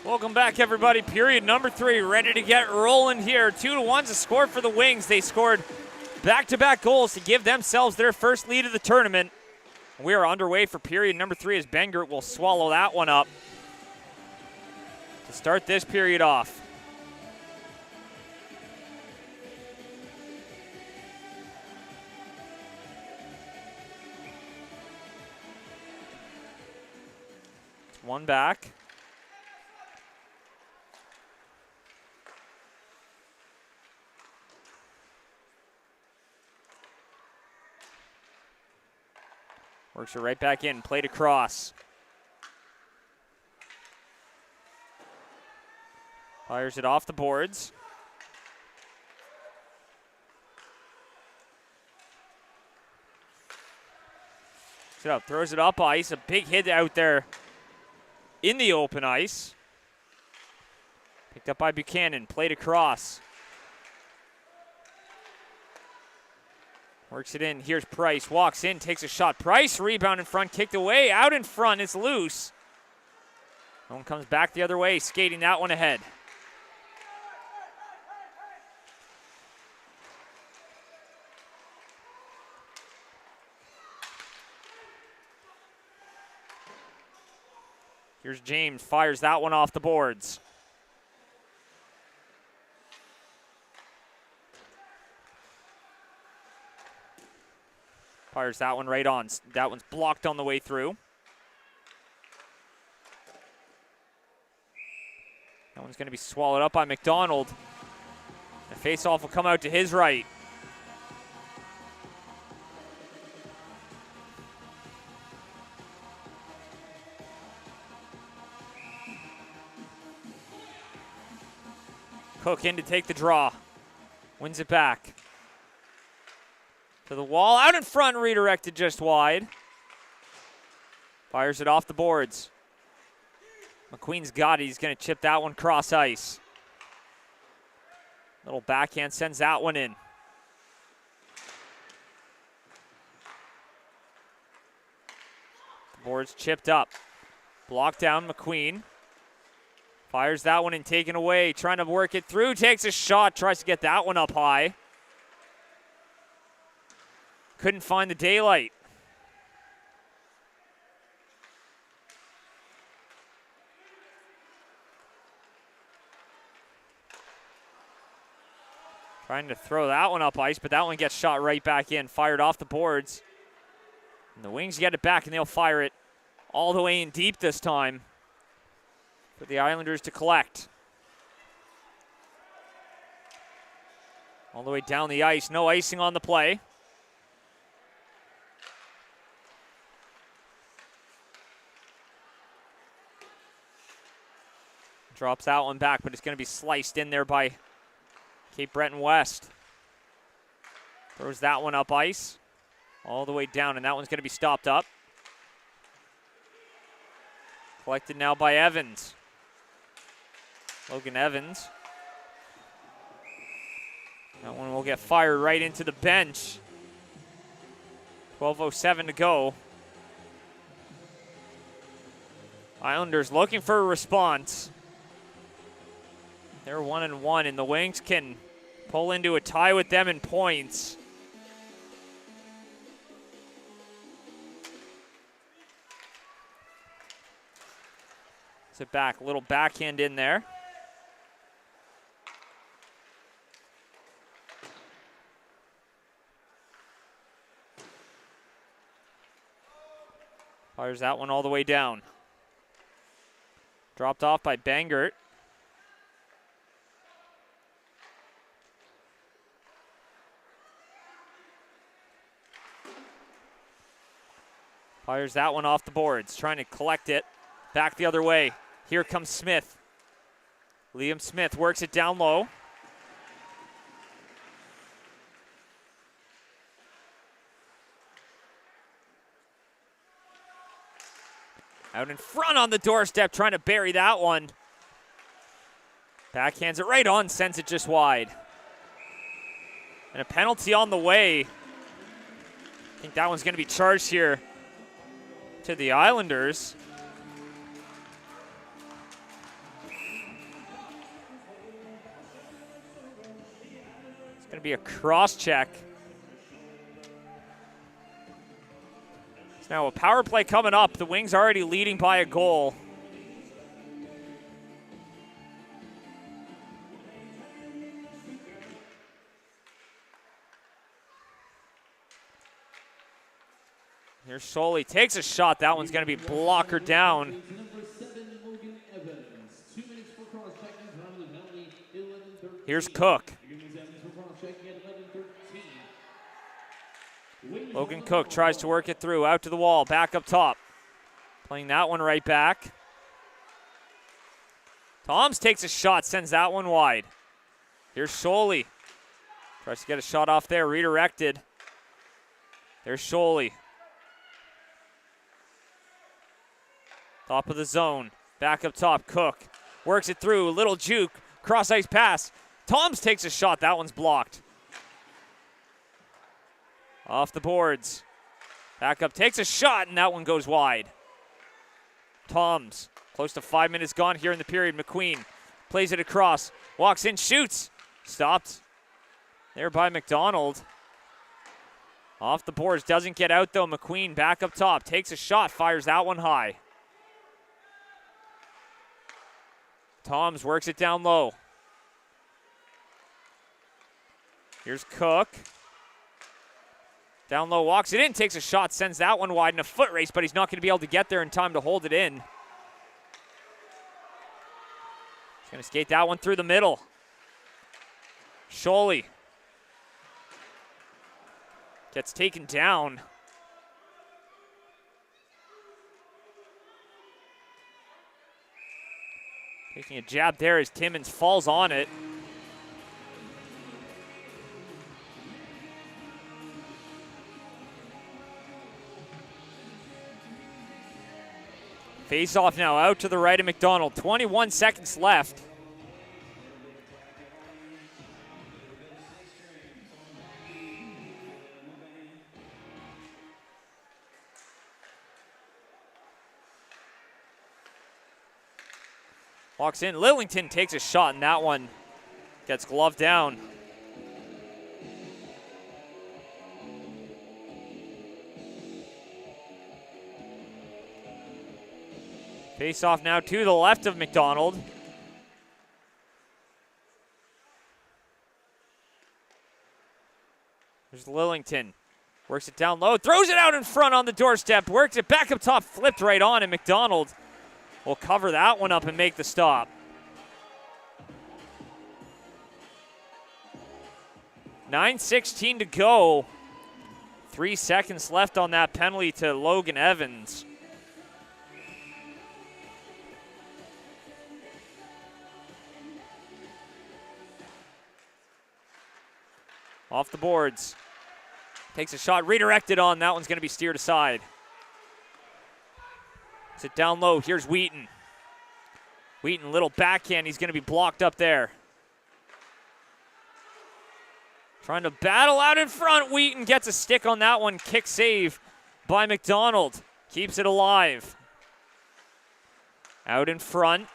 [SPEAKER 1] Welcome back, everybody. Period number 3, ready to get rolling here. 2-1's a score for the Wings. They scored back-to-back goals to give themselves their first lead of the tournament. We are underway for period number 3 as Bengert will swallow that one up to start this period off. It's one back. Works it right back in, played across. Fires it off the boards. Throws it up ice. A big hit out there in the open ice. Picked up by Buchanan, played across. Works it in, here's Price, walks in, takes a shot. Price, rebound in front, kicked away, out in front, it's loose. No one comes back the other way, skating that one ahead. Here's James, fires that one off the boards. Fires that one right on. That one's blocked on the way through. That one's going to be swallowed up by McDonald. The face-off will come out to his right. Cook in to take the draw. Wins it back. To the wall, out in front, redirected just wide. Fires it off the boards. McQueen's got it, he's going to chip that one cross ice. Little backhand sends that one in. The boards chipped up. Blocked down McQueen. Fires that one and taken away, trying to work it through, takes a shot, tries to get that one up high. Couldn't find the daylight. Trying to throw that one up ice, but that one gets shot right back in, fired off the boards. And the Wings get it back, and they'll fire it all the way in deep this time for the Islanders to collect. All the way down the ice, no icing on the play. Drops that one back, but it's going to be sliced in there by Cape Breton West. Throws that one up ice, all the way down, and that one's going to be stopped up. Collected now by Evans. Logan Evans. That one will get fired right into the bench. 12:07 to go. Islanders looking for a response. They're 1-1, and the Wings can pull into a tie with them in points. Sit back, a little backhand in there. Fires that one all the way down. Dropped off by Bengert. Fires that one off the boards, trying to collect it. Back the other way. Here comes Smith. Liam Smith works it down low. Out in front on the doorstep, trying to bury that one. Backhands it right on, sends it just wide. And a penalty on the way. I think that one's going to be charged here to the Islanders. to be a cross check. Now a power play coming up. The Wings already leading by a goal. Here's Soley, takes a shot. That one's going to be blocker down. Here's Cook. Logan Cook tries to work it through, out to the wall, back up top. Playing that one right back. Toms takes a shot, sends that one wide. Here's Soley. Tries to get a shot off there, redirected. There's Soley. Top of the zone, back up top, Cook. Works it through, little juke, cross ice pass. Toms takes a shot, that one's blocked. Off the boards. Back up, takes a shot, and that one goes wide. Toms, close to 5 minutes gone here in the period. McQueen plays it across, walks in, shoots. Stopped there by McDonald. Off the boards, doesn't get out though. McQueen back up top, takes a shot, fires that one high. Toms works it down low. Here's Cook. Down low, walks it in, takes a shot, sends that one wide in a foot race, but he's not going to be able to get there in time to hold it in. He's going to skate that one through the middle. Scholey gets taken down. Taking a jab there as Timmins falls on it. Face off now, out to the right of McDonald. 21 seconds left. Walks in, Lillington takes a shot, and that one gets gloved down. Face off now to the left of McDonald. There's Lillington. Works it down low, throws it out in front on the doorstep, works it back up top, flipped right on, and McDonald will cover that one up and make the stop. .9:16 to go. 3 seconds left on that penalty to Logan Evans. Off the boards. Takes a shot, redirected on. That one's going to be steered aside. Sit down low. Here's Wheaton. Wheaton, little backhand. He's going to be blocked up there. Trying to battle out in front. Wheaton gets a stick on that one. Kick save by McDonald. Keeps it alive. Out in front.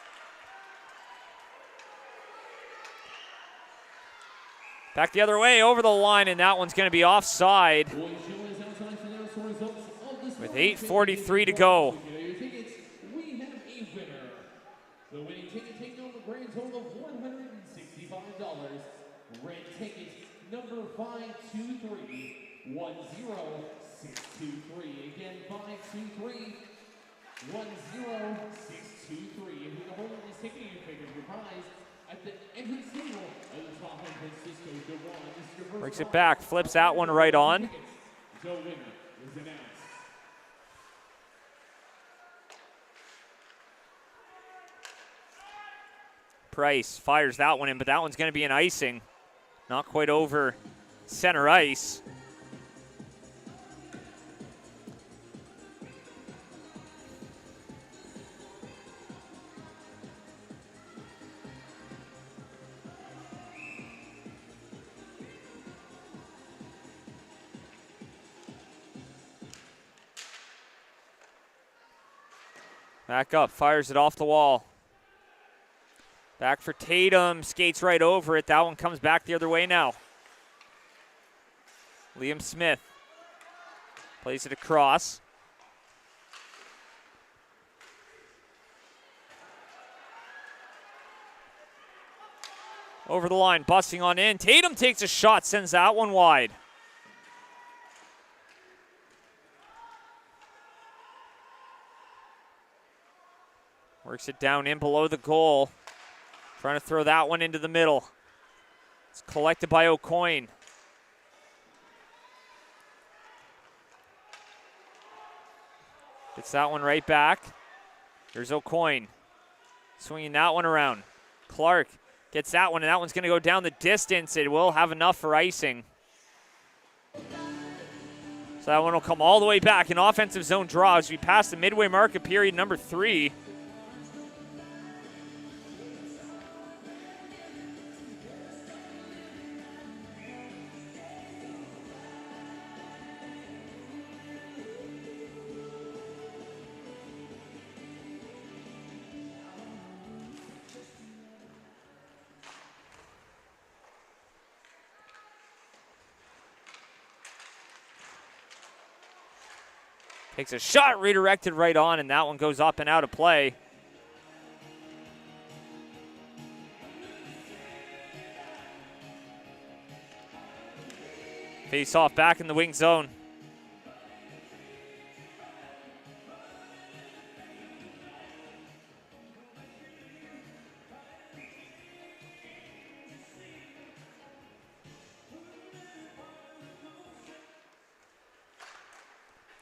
[SPEAKER 1] Back the other way, over the line, and that one's going to be offside with 8:43 to go.
[SPEAKER 2] The winning ticket taking home a grand total of $165. Red ticket number 523-10623. Again, 523-10623. If you're holding this ticket, you pick up your prize at the entrance table at the top of Francisco Dewan.
[SPEAKER 1] Breaks it back, flips that one right on.
[SPEAKER 2] The winner is announced.
[SPEAKER 1] Price fires that one in, but that one's going to be an icing. Not quite over center ice. Back up, fires it off the wall. Back for Tatum, skates right over it. That one comes back the other way now. Liam Smith plays it across. Over the line, busting on in. Tatum takes a shot, sends that one wide. Works it down in below the goal. Trying to throw that one into the middle. It's collected by O'Coin. Gets that one right back. Here's O'Coin. Swinging that one around. Clark gets that one, and that one's going to go down the distance. It will have enough for icing. So that one will come all the way back. An offensive zone draw as we pass the midway mark of period number 3. Takes a shot, redirected right on, and that one goes up and out of play. Face off back in the wing zone.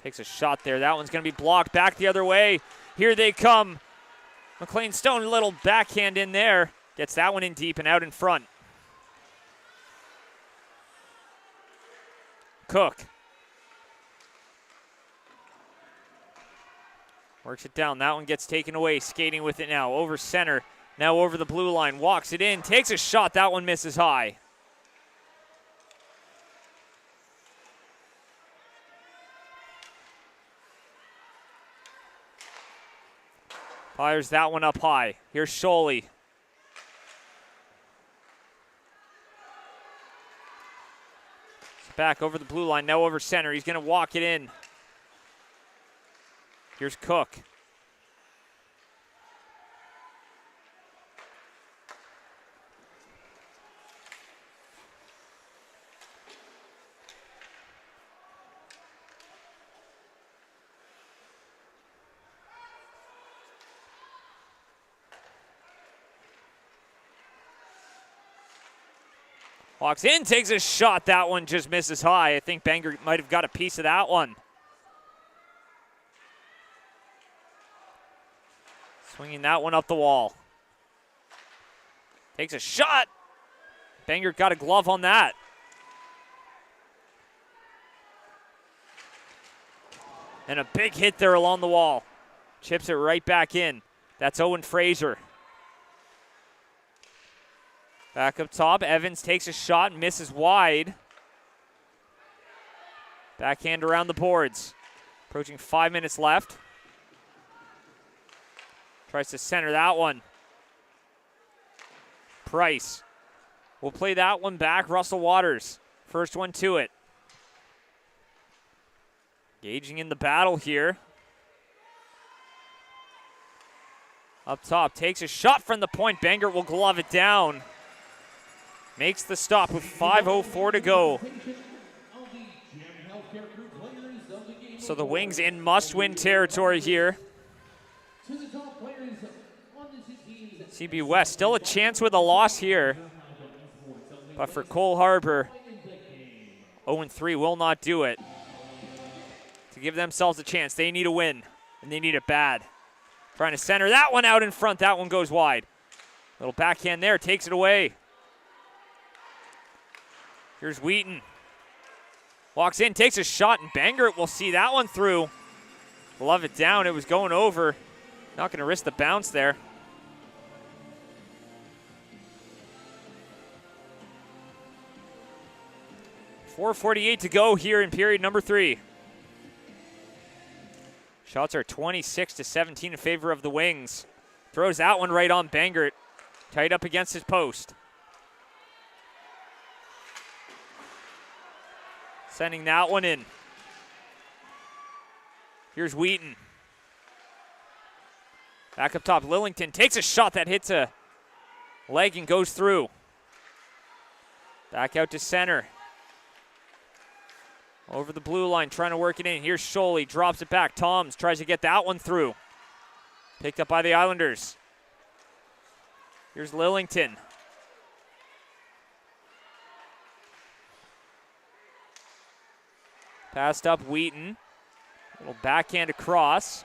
[SPEAKER 1] Takes a shot there. That one's going to be blocked back the other way. Here they come. McLean Stone, a little backhand in there. Gets that one in deep and out in front. Cook. Works it down. That one gets taken away. Skating with it now. Over center. Now over the blue line. Walks it in. Takes a shot. That one misses high. Fires that one up high. Here's Scholey. Back over the blue line, now over center. He's going to walk it in. Here's Cook. Walks in, takes a shot. That one just misses high. I think Bangor might have got a piece of that one. Swinging that one up the wall. Takes a shot. Bangor got a glove on that. And a big hit there along the wall. Chips it right back in. That's Owen Fraser. Back up top, Evans takes a shot and misses wide. Backhand around the boards. Approaching 5 minutes left. Tries to center that one. Price will play that one back. Russell Waters, first one to it. Engaging in the battle here. Up top, takes a shot from the point. Bangor will glove it down. Makes the stop with 5:04 to go. So the Wings in must-win territory here. CB West still a chance with a loss here. But for Cole Harbour, 0-3 will not do it. To give themselves a chance, they need a win, and they need it bad. Trying to center that one out in front. That one goes wide. Little backhand there, takes it away. Here's Wheaton. Walks in, takes a shot, and Bangor will see that one through. Glove it down. It was going over. Not going to risk the bounce there. .448 to go here in period number 3. Shots are 26-17 in favor of the Wings. Throws that one right on Bangor. Tied up against his post. Sending that one in. Here's Wheaton. Back up top, Lillington takes a shot that hits a leg and goes through. Back out to center. Over the blue line, trying to work it in. Here's Scholey, drops it back. Toms tries to get that one through. Picked up by the Islanders. Here's Lillington. Passed up Wheaton. Little backhand across.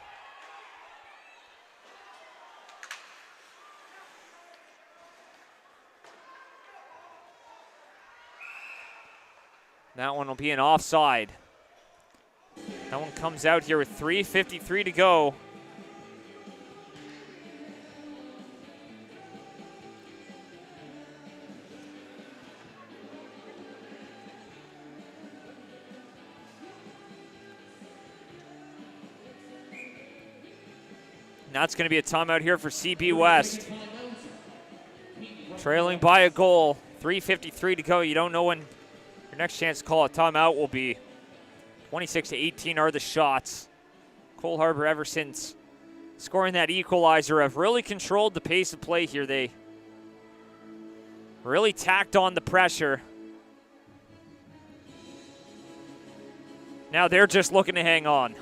[SPEAKER 1] That one will be an offside. That one comes out here with 3:53 to go. And that's going to be a timeout here for CB West. Trailing by a goal, 3:53 to go. You don't know when your next chance to call a timeout will be. 26-18 are the shots. Cole Harbour, ever since scoring that equalizer, have really controlled the pace of play here. They really tacked on the pressure. Now they're just looking to hang on.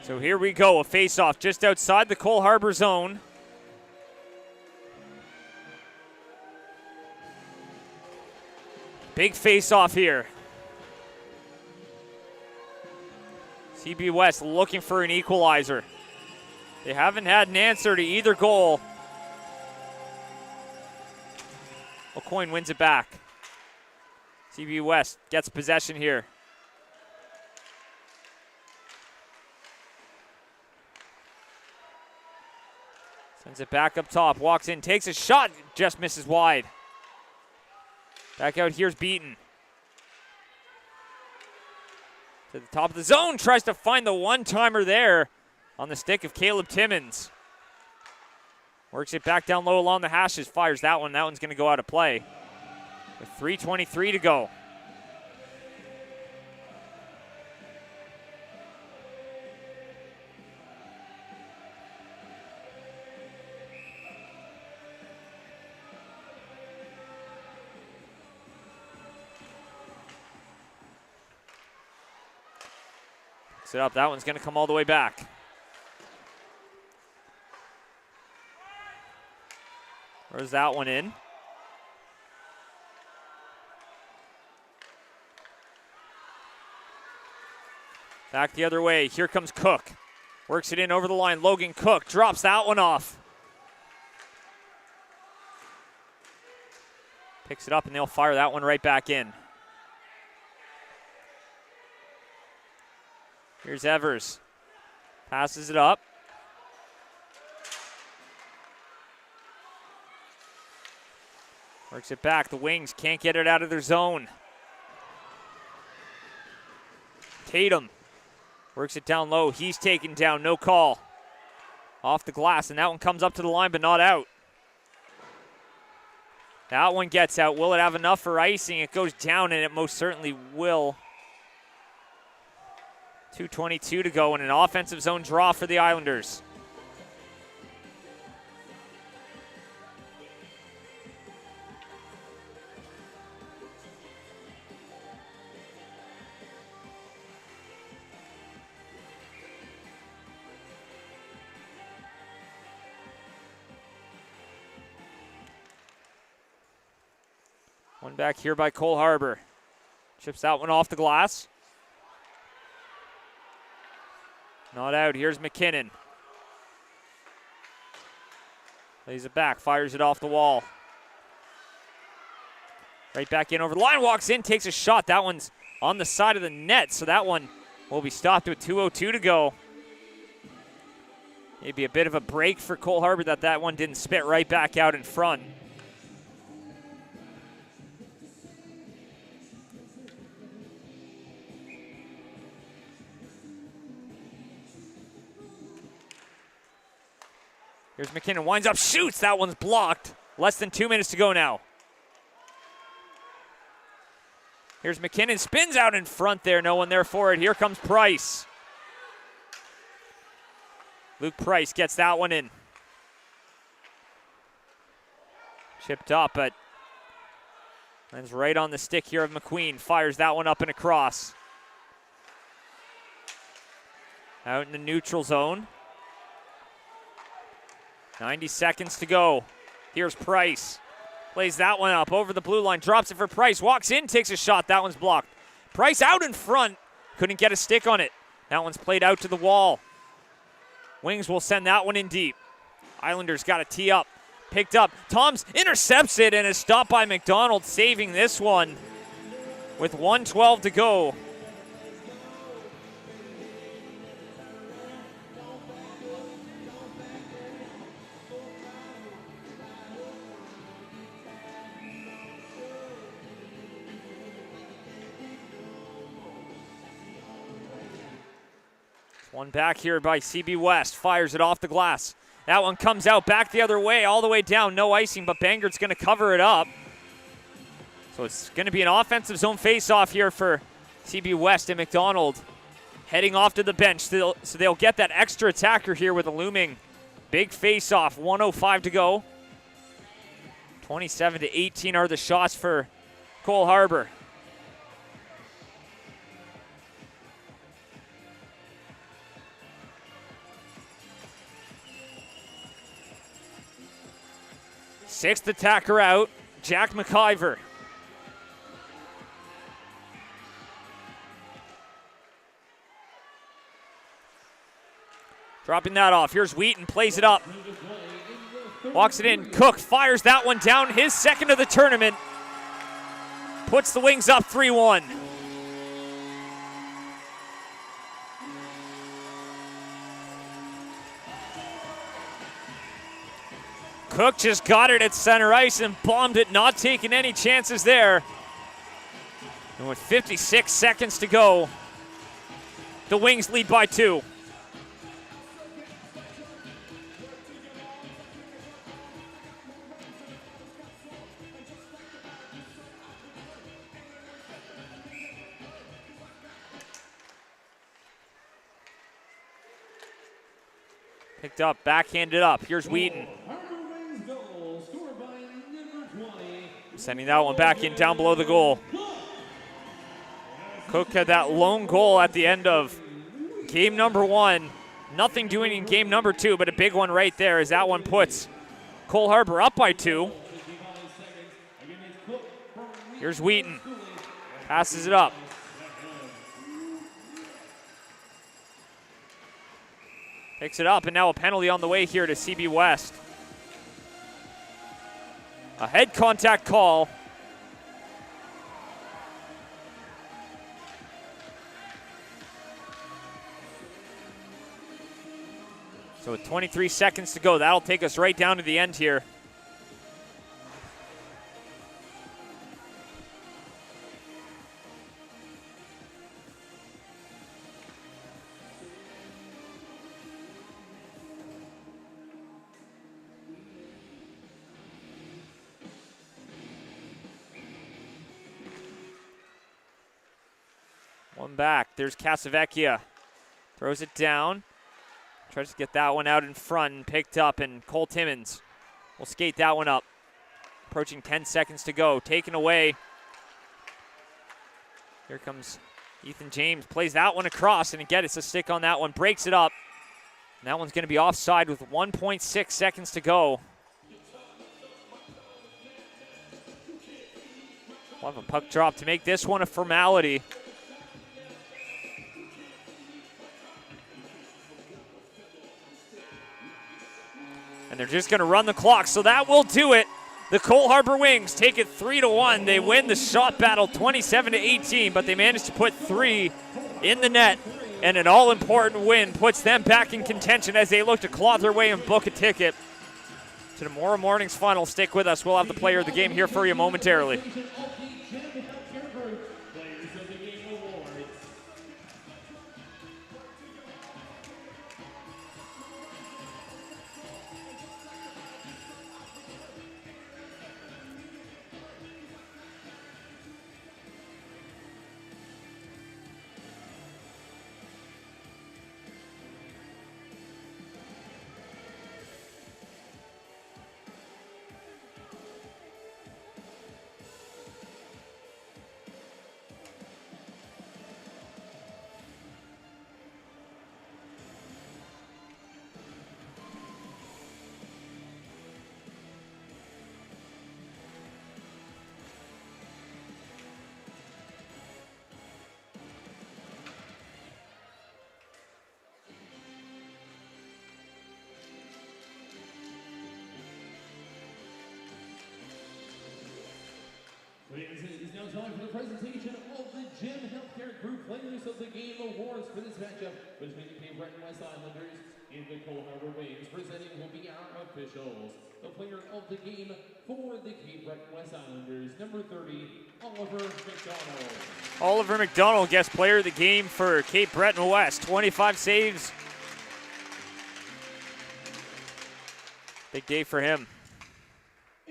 [SPEAKER 1] So here we go, a face-off just outside the Cole Harbour zone. Big face-off here. CB West looking for an equalizer. They haven't had an answer to either goal. O'Coin wins it back. CB West gets possession here. Sends it back up top, walks in, takes a shot, just misses wide. Back out, here's Beaton. To the top of the zone, tries to find the one-timer there on the stick of Caleb Timmins. Works it back down low along the hashes, fires that one. That one's going to go out of play. With 3:23 to go. It up. That one's going to come all the way back. Where's that one in? Back the other way. Here comes Cook. Works it in over the line. Logan Cook drops that one off. Picks it up and they'll fire that one right back in. Here's Evers. Passes it up. Works it back. The Wings can't get it out of their zone. Tatum works it down low. He's taken down. No call. Off the glass, and that one comes up to the line, but not out. That one gets out. Will it have enough for icing? It goes down, and it most certainly will. 2:22 to go and an offensive zone draw for the Islanders. One back here by Cole Harbour. Chips that one off the glass. Not out. Here's McKinnon. Lays it back. Fires it off the wall. Right back in over the line. Walks in. Takes a shot. That one's on the side of the net. So that one will be stopped with 2:02 to go. Maybe a bit of a break for Cole Harbour that one didn't spit right back out in front. Here's McKinnon, winds up, shoots. That one's blocked. Less than 2 minutes to go now. Here's McKinnon, spins out in front there. No one there for it. Here comes Price. Luke Price gets that one in. Chipped up, but lands right on the stick here of McQueen. Fires that one up and across. Out in the neutral zone. 90 seconds to go. Here's Price. Plays that one up over the blue line. Drops it for Price. Walks in, takes a shot. That one's blocked. Price out in front. Couldn't get a stick on it. That one's played out to the wall. Wings will send that one in deep. Islanders got a tee up. Picked up. Toms intercepts it and is stopped by McDonald, saving this one with 1:12 to go. One back here by CB West. Fires it off the glass. That one comes out back the other way, all the way down. No icing, but Bangert's going to cover it up. So it's going to be an offensive zone face-off here for CB West and McDonald. Heading off to the bench. So they'll get that extra attacker here with a looming big face-off. 1:05 to go. 27-18 are the shots for Cole Harbour. Sixth attacker out, Jack McIver. Dropping that off. Here's Wheaton, plays it up. Walks it in. Cook fires that one down, his second of the tournament. Puts the Wings up 3-1. Cook just got it at center ice and bombed it, not taking any chances there. And with 56 seconds to go, the Wings lead by 2. Picked up, backhanded up. Here's Wheaton. Sending that one back in down below the goal. Cook had that lone goal at the end of game number 1. Nothing doing in game number 2, but a big one right there as that one puts Cole Harbour up by 2. Here's Wheaton. Passes it up. Picks it up, and now a penalty on the way here to CB West. A head contact call. So with 23 seconds to go, that'll take us right down to the end here. One back. There's Casavecchia. Throws it down. Tries to get that one out in front and picked up, and Cole Timmins will skate that one up. Approaching 10 seconds to go. Taken away. Here comes Ethan James. Plays that one across, and again, it's a stick on that one. Breaks it up. And that one's going to be offside with 1.6 seconds to go. We'll have a puck drop to make this one a formality. And they're just going to run the clock, so that will do it. The Cole Harbour Wings take it 3-1. They win the shot battle 27-18, but they managed to put 3 in the net. And an all-important win puts them back in contention as they look to claw their way and book a ticket to tomorrow morning's final. Stick with us. We'll have the player of the game here for you momentarily.
[SPEAKER 2] time for the presentation of the Gym Healthcare Group Players of the Game Awards for this matchup between the Cape Breton West Islanders and the Cole Harbour Wings. Presenting will be our officials. The player of the game for the Cape Breton West Islanders, number 30, Oliver McDonald.
[SPEAKER 1] Oliver McDonald, guest player of the game for Cape Breton West. 25 saves. Big day for him.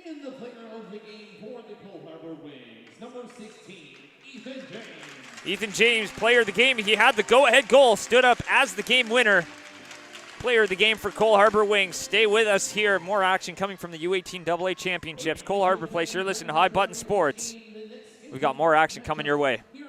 [SPEAKER 2] And the player of the game for the Cole Harbour Wings, number 16, Ethan James.
[SPEAKER 1] Ethan James, player of the game. He had the go-ahead goal, stood up as the game winner. Player of the game for Cole Harbour Wings. Stay with us here. More action coming from the U18AA Championships. Cole Harbour Place. You're listening to High Button Sports. We've got more action coming your way.
[SPEAKER 2] Here